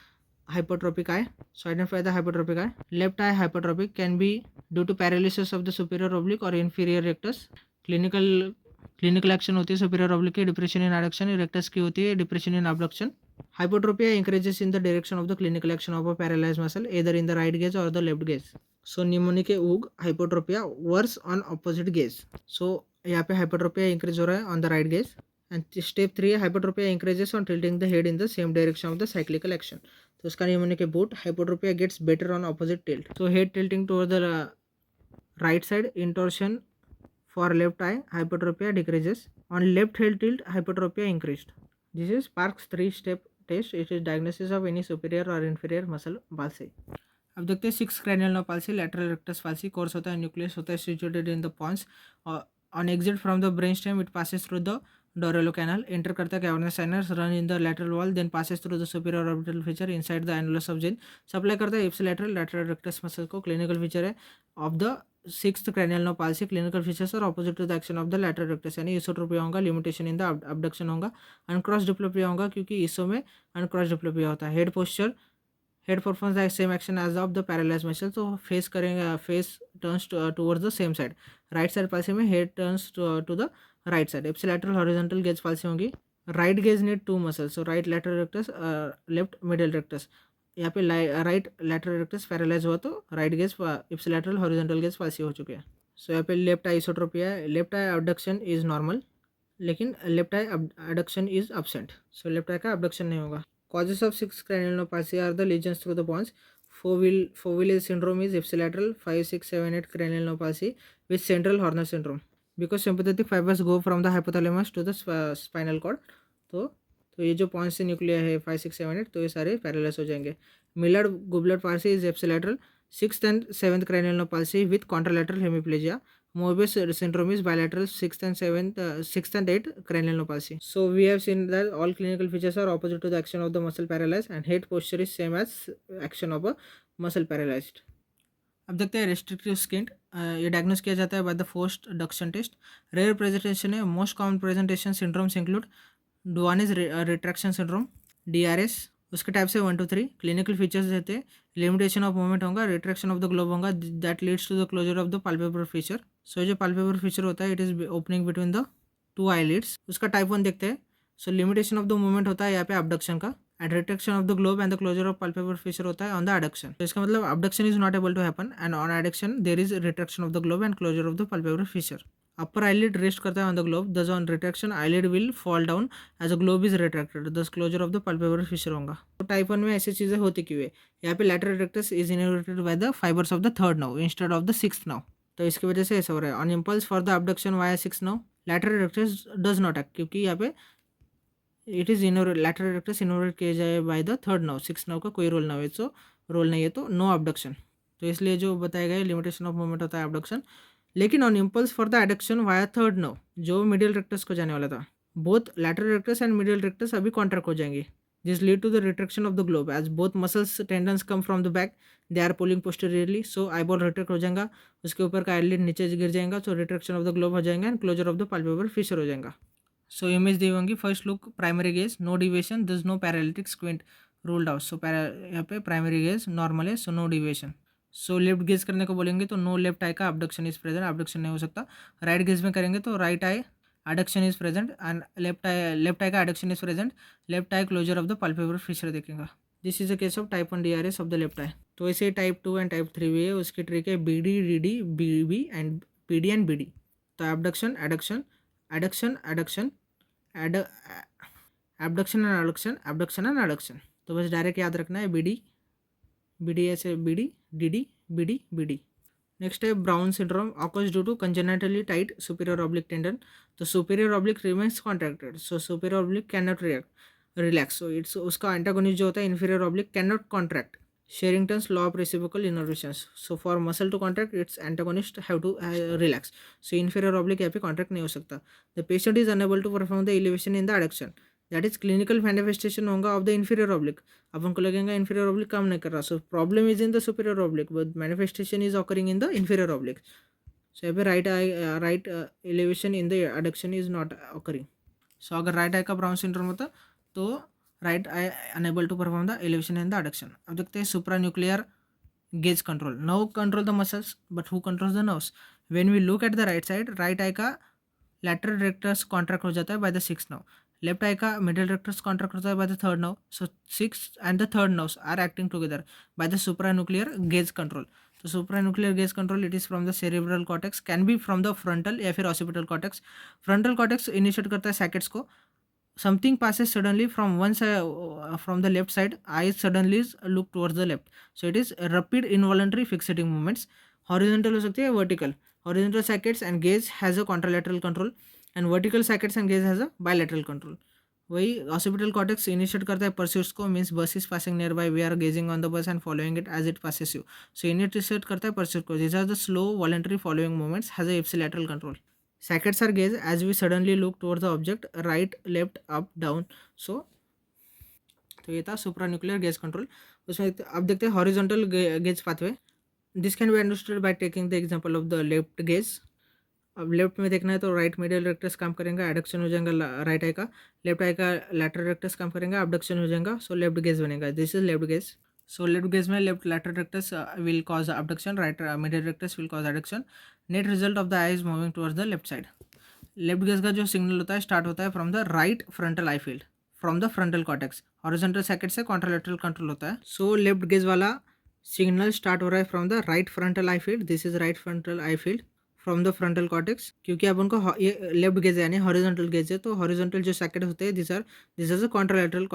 hypertrophic eye, so identify the hypertrophic eye। left eye hypertrophic can be due to paralysis of the superior oblique or inferior rectus। clinical action होती है superior oblique की depression in adduction, rectus की होती है depression in abduction। hypertropia increases in the direction of the clinical action of a paralyzed muscle either in the right gaze or the left gaze। so mnemonic है ऊग, hypertropia worse on opposite gaze। so यहाँ पे hypertropia increase हो रहा है on the right gaze। and step 3 है hypertropia increases on tilting the head in the same direction of the cyclical action। तो उसका mnemonic है boot, hypertropia gets better on opposite tilt। so head tilting toward the right side, intorsion for left eye, hypertropia decreases। on left head tilt, hypertropia increased। this is Parkes 3-step test। it is diagnosis of any superior or inferior muscle palsy। अब देखते हैं six cranial nerve palsy, lateral rectus palsy. Course होता है nucleus होता है situated in the pons. On exit from the brain stem it passes through the Dorello canal enter करता है cavernous sinus, run in the lateral wall, then passes through the superior orbital fissure inside the annulus of Zinn, supply करता है ipsilateral lateral rectus muscle को। Clinical feature है of the sixth cranial nerve palsy, clinical features are opposite to the action of the lateral rectus, यानी esotropia होगा, limitation in the abduction होगा, अनक्रॉस diplopia होगा क्योंकि इसो में अनक्रॉस डिप्लोपिया होता है। Head posture, head performs the same action as of the paralyse muscle, तो face करेंगे, face turns towards the same side. Right side palsy में head turns to the right side. Ipsilateral horizontal gaze palsy होगी। Right gaze need two muscles, so right lateral rectus, left medial rectus. यहाँ पे right lateral rectus paralyse हुआ तो right gaze ipsilateral horizontal gaze palsy हो चुके हैं। सो यहाँ पे लेफ्ट आई इसोट्रोपिया है, left eye abduction is normal, लेकिन left eye abduction is absent, so left eye का अबडक्शन नहीं होगा। Causes of sixth cranial nerve palsy are the lesions through the pons. Foveal syndrome is ipsilateral. 5, 6, 7, 8 cranial nerve palsy with central Horner syndrome. Because sympathetic fibers go from the hypothalamus to the spinal cord. तो ये जो Pond's से न्यूक्लिया है 5, 6, 7, 8, तो ये सारे parallel हो जाएंगे। Millard Gubler palsy is ipsilateral. 6th and 7th cranial nerve palsy with contralateral hemiplegia. Moebius syndrome is bilateral. 6th and 8th cranial nerve palsy. So we have seen that all clinical features are opposite to the action of the muscle paralyzed, and head posture is same as action of a muscle paralyzed. अब देखते हैं restrictive स्किंट। ये diagnose किया जाता है by the forced duction test. Rare presentation है। Most common presentation syndromes include Duane is retraction syndrome, DRS, उसके type से 1, 2, 3। क्लिनिकल फीचर्स देते हैं, लिमिटेशन ऑफ मूवमेंट होगा, रिट्रैक्शन ऑफ द ग्लोब होगा, that leads to the closure of the palpebral fissure. So जो palpebral feature होता है it is opening between the 2 eyelids. उसका टाइप 1 देखते हैं। So limitation of the movement होता है यहाँ पे अबडक्शन का, and retraction of the globe and the closure of palpebral feature होता है ऑन द एडक्शन। तो इसका मतलब abduction is not able to happen, and on adduction there is retraction of the globe and closure of the palpebral feature. Upper eyelid rest करता है on the globe, thus on retraction eyelid will fall down as a globe is retracted, दस closure of the palpebral feature होगा। तो type 1 में ऐसी चीज़ें होती क्यों है? यहाँ पे lateral rectus is innervated by the fibres of the third nerve instead of the sixth nerve, तो इसकी वजह से ऐसा हो रहा है। On impulse for the abduction via sixth nerve, lateral rectus does not act, क्योंकि यहाँ पे it is lateral rectus innovate किया जाए bye the third nerve, six nerve का कोई रोल नहीं है, सो रोल नहीं है, तो नो अबडक्शन। तो इसलिए जो बताया गया लिमिटेशन ऑफ मूवमेंट होता है अबडक्शन। लेकिन on impulse for the adduction via third nerve, जो मिडिल रेक्टस को जाने वाला था, both lateral rectus and middle rectus अभी कॉन्ट्रैक्ट हो जाएंगे। This lead to the retraction of the globe as both muscles tendons come from the back, they are pulling posteriorly, so eyeball retract हो जाएगा, उसके ऊपर का आईलिड नीचे गिर जाएगा, so retraction of the globe हो जाएगा and closure of the palpebral fissure हो जाएगा। सो इमेज दी होंगी। First look primary gaze, no deviation, this no paralytic squint ruled out. So यहाँ पे प्राइमरी गेज नॉर्मल है, so no deviation. So left gaze करने को बोलेंगे तो नो लेफ्ट आई का अबडक्शन इज प्रेजेंट, अबडक्शन नहीं हो सकता। राइट गेज में करेंगे तो right eye adduction is present and left eye का adduction is present, left eye closure of the palpebral fissure देखेगा। This is the case of type 1 DRS of the left eye. तो ऐसे type 2 and type 3 भी है, उसकी trick है BD, DD, BB and PD and BD। तो abduction, adduction, adduction, adduction, abduction and adduction, abduction and adduction. तो बस direct याद रखना है BD, BD ऐसे BD, DD, BD, BD। Next है brown syndrome, occurs due to congenitally tight superior oblique tendon. तो superior oblique remains contracted, so superior oblique can not relax, so it's उसका antagonist जो होता है inferior oblique can not contract. Sherrington's law of reciprocal innervations, so for muscle to contract its antagonist have to relax, so inferior oblique यहाँ पे contract नहीं हो सकता। The patient is unable to perform the elevation in the adduction, that is clinical manifestation होगा of the inferior oblique. अपन को लगेगा inferior oblique काम नहीं कर रहा, so problem is in the superior oblique but manifestation is occurring in the inferior oblique. So यहाँ पे right elevation in the adduction is not occurring. So अगर राइट आई का ब्राउन सिंड्रोम होता तो right eye unable to perform the elevation in the adduction. अब देखते हैं सुप्रा nuclear gaze control. Nerve control the muscles but who controls the nerves? When we look at the right side, right eye का lateral rectus contract हो जाता है by the six nerve, left eye का middle rectus contract होता है by the third nerve, so six and the third nerves are acting together by the supranuclear gaze control. तो supranuclear gaze control it is from the cerebral cortex, can be from the frontal या फिर occipital cortex. Frontal cortex initiate करता है सैकेट्स को, something passes suddenly from one side from the left side, eyes suddenly look towards the left, so it is rapid involuntary fixating movements। horizontal हो सकती है, vertical, horizontal saccades and gaze has a contralateral control and vertical saccades and gaze has a bilateral control। वही occipital cortex initiate करता है pursuits को, means bus is passing nearby, we are gazing on the bus and following it as it passes you, so initiate करता है pursuit को। these are the slow voluntary following movements, has a ipsilateral control। saccades are gaze as we suddenly look towards the object, right, left, up, down. So तो ये था सुप्रा nuclear gaze control. उसमें अब देखते हैं horizontal gauge pathway. This can be understood by taking the example of the left gauge. अब left में देखना है तो राइट मीडियल रेक्टस काम करेंगे, एडक्शन हो जाएगा राइट आई का। लेफ्ट आई का लैटरल रेक्टस काम करेंगे, अबडक्शन हो जाएगा, सो लेफ्ट गेज बनेगा। This is left gaze. So left gaze में left lateral rectus will cause abduction, right medial rectus will cause adduction. Net result of the eye is moving towards the left side. Left gaze का जो signal होता है start होता है from the right frontal eye field, from the frontal cortex. Horizontal saccade से contralateral control होता है। So left gaze वाला सिग्नल स्टार्ट हो रहा है from the right frontal eye field. This is right frontal eye field from the frontal cortex, क्योंकि अब उनको ये लेफ्ट गेज है यानी हॉरिजॉन्टल गेज है, तो हॉरिजॉन्टल जो सैकेट होते हैं this is a contralateral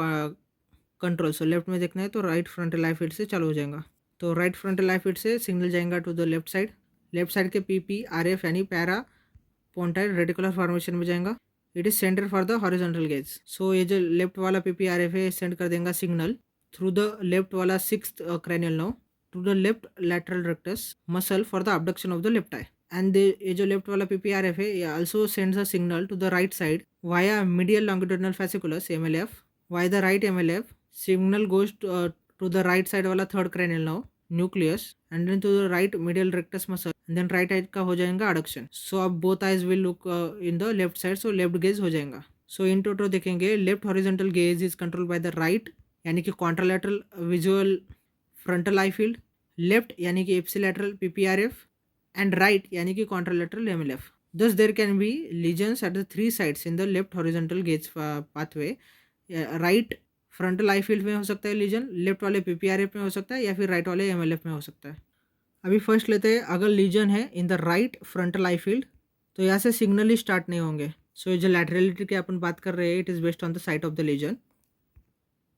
control. So left में देखना है तो राइट फ्रंटल आई फील्ड से चालू हो जाएगा। तो राइट फ्रंटल आई फील्ड से सिग्नल जाएगा to the left side. Left side के PPRF यानी पैरा पोंटाइल रेटिकुलर फॉर्मेशन में जाएगा। It is centre for the horizontal gaze. So ये जो लेफ्ट वाला PPRF है सेंड कर देगा सिग्नल थ्रू द लेफ्ट वाला 6th cranial nerve to the left lateral rectus muscle for the abduction of the left eye. And ये जो left वाला PPRF है ये also sends a signal to the right side via medial longitudinal fasciculus MLF. Via the right MLF signal goes to the right side वाला third cranial nerve nucleus and then to the right medial rectus muscle and then right eye का हो जाएगा adduction. So अब both eyes will look in the left side, so left gaze हो जाएगा. So in total देखेंगे left horizontal gaze is controlled by the right यानी कि contralateral visual frontal eye field, left यानी कि ipsilateral PPRF and right यानी कि contralateral MLF. Thus there can be lesions at the three sides in the left horizontal gaze pathway. Right frontal eye field में हो सकता है legion, left वाले PPRF में हो सकता है या फिर राइट वाले MLF में हो सकता है। अभी फर्स्ट लेते हैं, अगर लीजन है in the right frontal eye field तो यहाँ से सिग्नल ही स्टार्ट नहीं होंगे। सो ये जो लैटरलिटी की अपन बात कर रहे हैं it is based on the site of the lesion.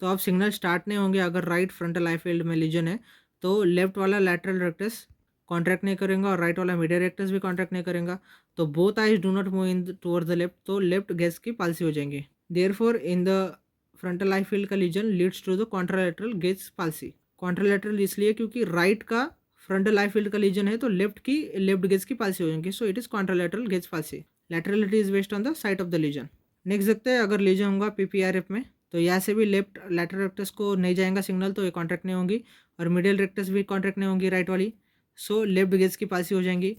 तो अब सिग्नल स्टार्ट नहीं होंगे अगर राइट फ्रंटल आई फील्ड में लीजन है, तो लेफ्ट वाला लैटरल रेक्टस कॉन्ट्रैक्ट नहीं करेगा और राइट वाला मीडियल रेक्टस भी कॉन्ट्रैक्ट नहीं करेगा, तो both eyes do not move in towards the left, तो लेफ्ट गेज की पाल्सी हो जाएंगी। Therefore in the frontal eye field का lesion leads to the contralateral gaze palsy. Contralateral इसलिए क्योंकि राइट का फ्रंटल आई फील्ड का लीजन है तो लेफ्ट गेज की पाल्सी हो जाएंगी, so it is contralateral gaze palsy. Laterality is based on the site of the lesion. Next देखते हैं, अगर लीजन होगा PPRF में तो यहाँ से भी लेफ्ट लैटरल रेक्टस को नहीं जाएगा सिग्नल, तो ये कॉन्ट्रैक्ट नहीं होंगी और मिडिल रेक्टस भी कॉन्ट्रैक्ट नहीं होंगी राइट वाली, सो लेफ्ट गेज की पाल्सी हो जाएंगी।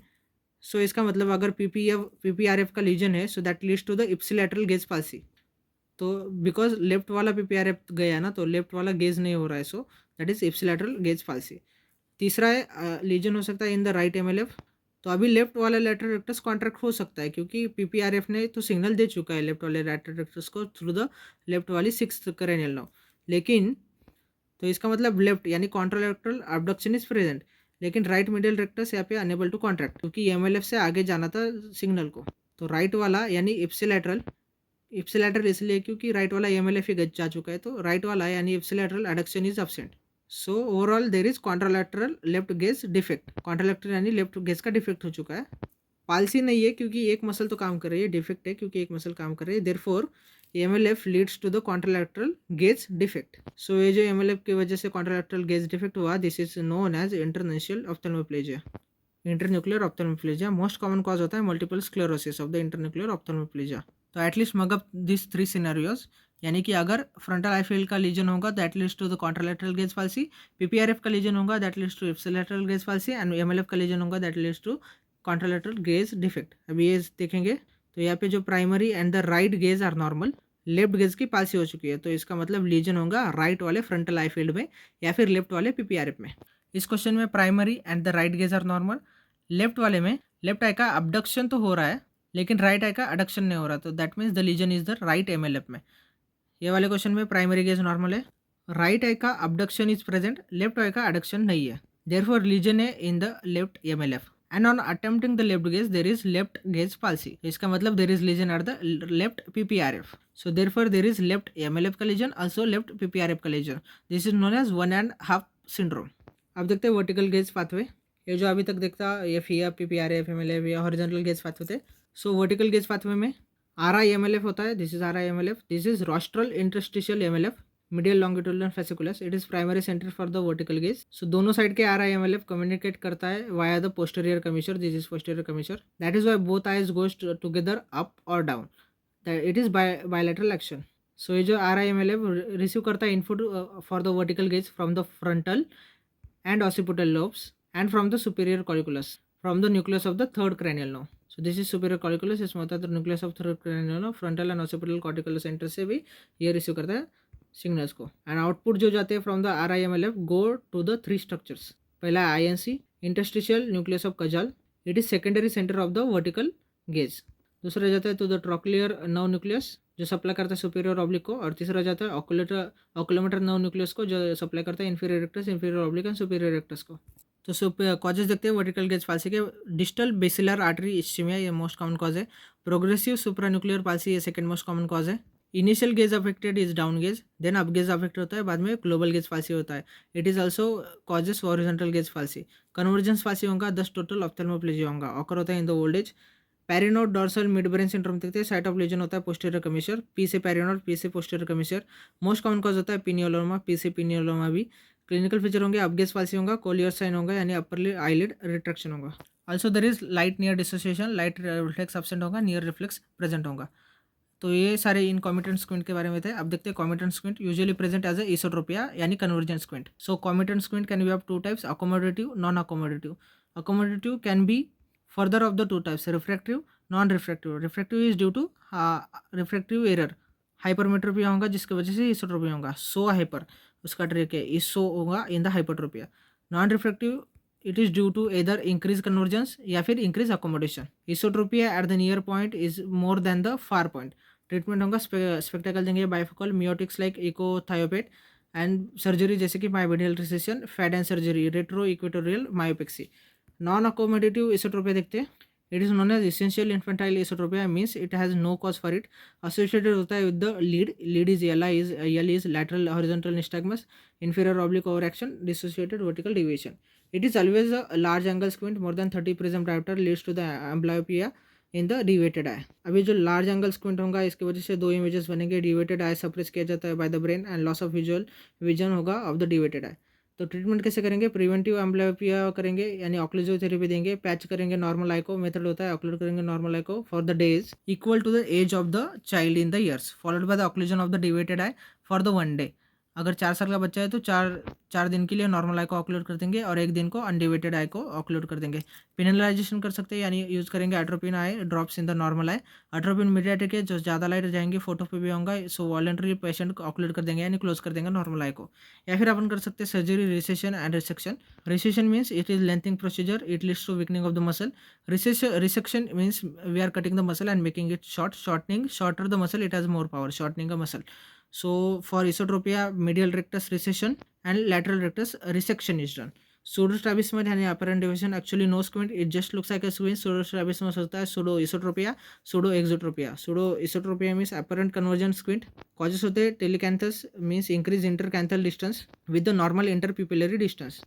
सो इसका मतलब अगर PPRF का लीजन है so that leads to the ipsilateral gaze palsy. तो बिकॉज लेफ्ट वाला PPRF गया ना तो लेफ्ट वाला गेज नहीं हो रहा है, so that is ipsilateral gaze palsy. तीसरा है लीजन हो सकता है इन द राइट MLF। तो अभी लेफ्ट वाला लैटरल रेक्टस कॉन्ट्रैक्ट हो सकता है क्योंकि PPRF ने तो सिग्नल दे चुका है लेफ्ट वाले लैटरल रेक्टस को थ्रू द लेफ्ट वाली 6th cranial nerve। लेकिन तो इसका मतलब लेफ्ट यानी कॉन्ट्रालैटरल अबडक्शन इज प्रेजेंट, लेकिन राइट मिडियल रेक्टस यहाँ पे अनेबल टू कॉन्ट्रैक्ट क्योंकि MLF से आगे जाना था सिग्नल को। तो राइट वाला यानी इप्सिलैटरल इसलिए क्योंकि राइट वाला MLF ही जा चुका है, तो राइट वाला यानी ipsilateral adduction is absent. So overall there is contralateral left gauge defect. Contralateral यानी लेफ्ट गेज का डिफेक्ट हो चुका है। पाल्सी नहीं है क्योंकि एक मसल तो काम कर रही है, डिफेक्ट है क्योंकि एक मसल काम कर रही है, therefore MLF leads to the contralateral gaze defect. So ये जो MLF की वजह से कॉन्ट्रालैटरल गेज डिफेक्ट हुआ this is known as internuclear ophthalmoplegia. Internuclear ophthalmoplegia most common cause होता है multiple sclerosis of the internuclear ophthalmoplegia. तो at least mug up this 3 scenarios, यानी कि अगर फ्रंटल आई फील्ड का लीजन होगा that leads to the contralateral gaze palsy, PPRF का lesion होगा that leads to ipsilateral gaze palsy and MLF का lesion होगा that leads to contralateral gaze defect. अभी ये देखेंगे तो यहाँ पे जो primary and the right gaze are normal, left gaze की पाल्सी हो चुकी है, तो इसका मतलब लीजन होगा राइट वाले फ्रंटल आई फील्ड में या फिर लेफ्ट वाले PPRF में। इस क्वेश्चन में primary and the right gaze are normal, left वाले में लेफ्ट आई का अबडक्शन तो हो रहा है लेकिन राइट आई का अडक्शन नहीं हो रहा, तो that means the lesion is the right MLF में। ये वाले क्वेश्चन में प्राइमरी गेज नॉर्मल है, राइट आई का abduction is present, left eye का अडक्शन नहीं है, देयरफॉर लीजन है in the left MLF and on attempting the left gaze there is left gaze palsy. इसका मतलब there is lesion at the left PPRF, so therefore there is left MLF का lesion also left PPRF का lesion. This is known as 1.5 syndrome. अब देखते हैं vertical gauge pathway. ये जो अभी तक देखता ये FIA PPRF MLF या हॉरिजॉन्टल गेज पाथवे थे। सो वर्टिकल गेज पाथवे में RI MLF होता है, this is RI MLF, this is rostral interstitial MLF, medial longitudinal fasciculus. It is primary center for the vertical gaze. So दोनों side के RIMLF communicate करता है via the posterior commissure. This is posterior commissure. That is why both eyes goes together up or down. That it is bilateral action. So ये जो RIMLF receive करता है input for the vertical gauge from the frontal and occipital lobes and from the superior colliculus from the nucleus of the third cranial nerve. So this is superior colliculus, इसमें होता है तो nucleus of third cranial nerve, frontal and occipital cortical center से भी ये receive करता है signals को. एंड आउटपुट जो जाते हैं from the RIMLF go to the 3 structures. पहला INC interstitial nucleus of Cajal. It is secondary centre of the vertical gaze. दूसरा जाता है to the trochlear nerve nucleus जो सप्लाई करता है सुपीरियर ऑब्लिक को. और तीसरा जाता है ऑक्यूलोमीटर नर्व न्यूक्लियस को जो सप्लाई करता है inferior rectus, inferior oblique and superior rectus को. तो कॉजेज देखते हैं वर्टिकल गेज पाल्सी के. डिस्टल बेसिलर आर्टरी इस्चीमिया ये मोस्ट कॉमन कॉज है. प्रोग्रेसिव सुप्रान्यूक्लियर पाल्सी ये सेकंड मोस्ट कॉमन कॉज है. Initial gaze affected is down gaze, then up gaze affect होता है, बाद में ग्लोबल गेज फाल्सी होता है. It is also causes horizontal gaze palsy. Convergence palsy होगा 10 टोटल ऑप्थेल्मोप्लेजिया होगा. ऑकर होता है in the old age. Parinaud dorsal midbrain syndrome देखते हैं. साइट ऑफ लेजन होता है पोस्टीरियर कमीशर. पी से पैरिनोड, पी से पोस्टीरियर कमीशर. मोस्ट कॉमन कॉज होता है पिनियोलोमा, पी से पिनियोलोमा भी. क्लिनिकल फीचर होंगे अपगेज फाल्सी होगा, कोलियर साइन होगा यानी अपर आईलिड रिट्रैक्शन होगा. Also there is light near dissociation, light reflex absent होगा, नियर रिफ्लेक्स प्रेजेंट होगा. तो ये सारे इन कॉमिटेंट स्क्विंट के बारे में थे. अब देखते हैं comitant squint usually present as a esotropia यानी convergent squint. So comitant squint can be of 2 types, accommodative, non accommodative. Accommodative can be further of the 2 types, refractive, non-refractive. Refractive is due to refractive error, hypermetropia होगा जिसकी वजह से इसोट्रोपिया होगा. सो hyper उसका trick है, eso होगा in the hypertropia. Non refractive it is due to either increase convergence या फिर increase accommodation. Esotropia at the near point is more than the far point. Treatment होगा स्पेक्टेकल देंगे, bifocal, miotics like echothiophate and surgery जैसे कि मायोपेडियल recession, फैड and surgery, retro equatorial myopexy. Non accommodative esotropia देखते हैं. It is known as essential infantile esotropia, means it has no cause for it. Associated होता है with the lead is L is lateral horizontal nystagmus, inferior oblique overreaction, dissociated vertical deviation. It is always a large angle squint more than 30 prism diopter leads to the amblyopia in the deviated eye. अभी जो large angle squint होगा इसकी वजह से 2 images बनेंगे. Deviated आई suppress किया जाता है by the brain and loss of vision होगा ऑफ द डिवेटेड आई. तो ट्रीटमेंट कैसे करेंगे? प्रिवेंटिव एम्ब्लियोपिया करेंगे यानी ऑक्लूसिव थेरेपी देंगे. पैच करेंगे नॉर्मल आई को, मेथड होता है ऑक्लूड करेंगे नॉर्मल आई को for the days equal to the age of the child in the years, followed by the occlusion of the deviated eye for the 1 day. अगर 4 साल का बच्चा है तो 4 दिन के लिए नॉर्मल आई को ऑक्लूड कर देंगे और 1 दिन को अनडिवेटेड आई को ऑक्लूड कर देंगे. पेनलाइजेशन कर सकते हैं यानी यूज़ करेंगे atropine eye drops in the normal I. Atropine mediated के जो ज़्यादा लाइट जाएंगे फोटो पे भी होगा, सो वॉलंटरी पेशेंट को ऑक्लूड कर देंगे यानी क्लोज कर देंगे नॉर्मल आई को. या फिर अपन कर सकते हैं surgery, recession and resection. Recession means it is lengthening procedure, it leads to weakening of the muscle. Resection means we are cutting the muscle and making it short. Shortening, shorter the muscle, it has more power, shortening the muscle. So for esotropia, medial rectus recession and lateral rectus resection is done. Pseudostrabismus यानी apparent deviation, actually no squint, it just looks like a squint. Pseudostrabismus होता है pseudo esotropia, pseudo exotropia. Pseudo esotropia means apparent convergent squint. Causes होते हैं telecanthus means increase intercanthal distance with the normal interpupillary distance.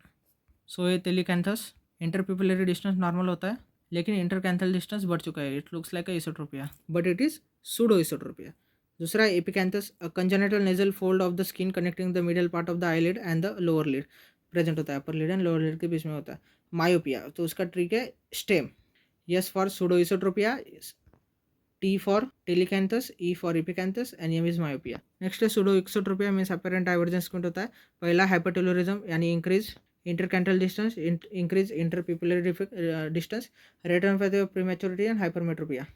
So ये telecanthus interpupillary distance normal होता है लेकिन intercanthal distance बढ़ चुका है. It looks like a esotropia but it is pseudo esotropia. दूसरा epicanthus, congenital nasal fold of the skin connecting the middle part of the eyelid and the lower lid present होता है, upper lid and lower lid के बीच में होता है. Myopia, तो उसका ट्रिक है stem. S for pseudo esotropia, T for telecanthus, E for epicanthus and M is myopia. Next है pseudo esotropia means apparent divergence squint होता है. पहला हाइपरटेलोरिज्म यानी increase intercanthal distance, increase interpupillary distance, return for the prematurity and hypermetropia.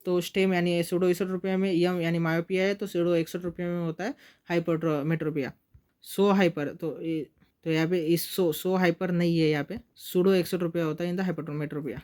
तो stem यानी pseudo esotropia में M यानी myopia है, तो सूडो एक्सोट्रोपिया में होता है हाइपरमेट्रोपिया. सो हाइपर तो यहाँ पे इस सो हाइपर नहीं है, यहाँ पे सूडो एक्सोट्रोपिया होता है इन द हाइपरमेट्रोपिया.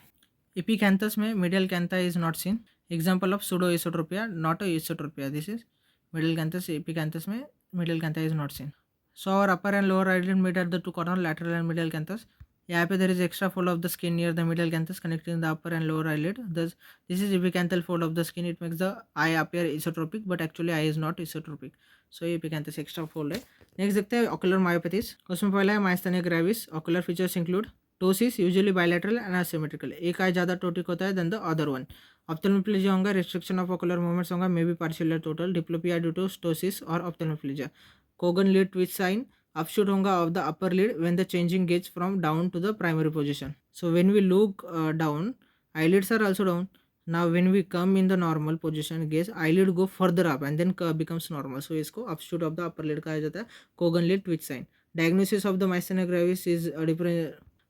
एपिकैंथस में medial canthus is not seen. Example of pseudo esotropia, not a esotropia. This is medial canthus. Epicanthus में medial canthus is not seen. So our upper and lower eyelid meet at the 2 corner, lateral and medial canthus. यहाँ पे there is extra fold of the skin near the middle canthus connecting the upper and lower eyelid. Thus, this is epicanthal fold of the skin. It makes the eye appear isotropic, but actually eye is not isotropic. So ये epicanthus extra fold है. Next देखते हैं ocular myopathies. उसमें पहला है myasthenia gravis. Ocular features include ptosis, usually bilateral and asymmetrical. एक eye ज़्यादा टोटिक होता है than the other one. ऑप्थेल्मोप्लेजिया होगा, restriction of ocular movements होगा, may be partial or total. Diplopia due to ptosis और ophthalmoplegia. Cogan lid twitch sign upshoot होगा of the upper lid when the changing gaze from down to the primary position. So when we look down, eyelids are also down. Now when we come in the normal position, gaze eyelid go further up and then becomes normal. So इसको upshoot of the upper lid कहा जाता है. Cogan lid twitch sign. Diagnosis of the myasthenia gravis is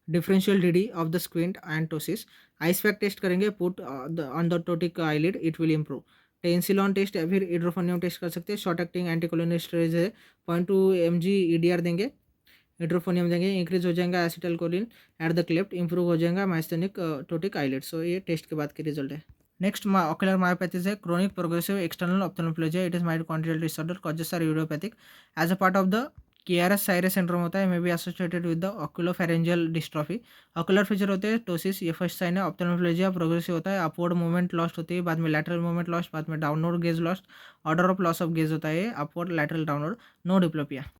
differential DD of the squint and ptosis. Ice pack test करेंगे, put on the ptotic eyelid, it will improve. Tensilon test या फिर इड्रोफोनियम test कर सकते हैं. Short acting एंटीकोलिनेस्टेरॉइड है, 0.2 mg EDR देंगे, इड्रोफोनियम देंगे, increase हो जाएगा acetylcholine at the cleft, improve हो जाएगा माइस्थेनिक टोटिक आईलिड. सो ये टेस्ट के बाद के रिजल्ट है. नेक्स्ट ऑक्यूलर मायोपैथीज है chronic progressive external ophthalmoplegia. It is mitochondrial disorder, causes are uropathic as a part of the Kearns Sayre syndrome होता है, may be associated with the oculopharyngeal dystrophy. Ocular feature होते हैं ptosis, ये first sign है. ऑप्थेल्मोप्लेजिया progressive होता है, upward movement lost होती है, बाद में लैटरल मूवमेंट लॉस्ट, बाद में downward gaze lost, order of loss of gaze होता है, upward lateral downward, no diplopia.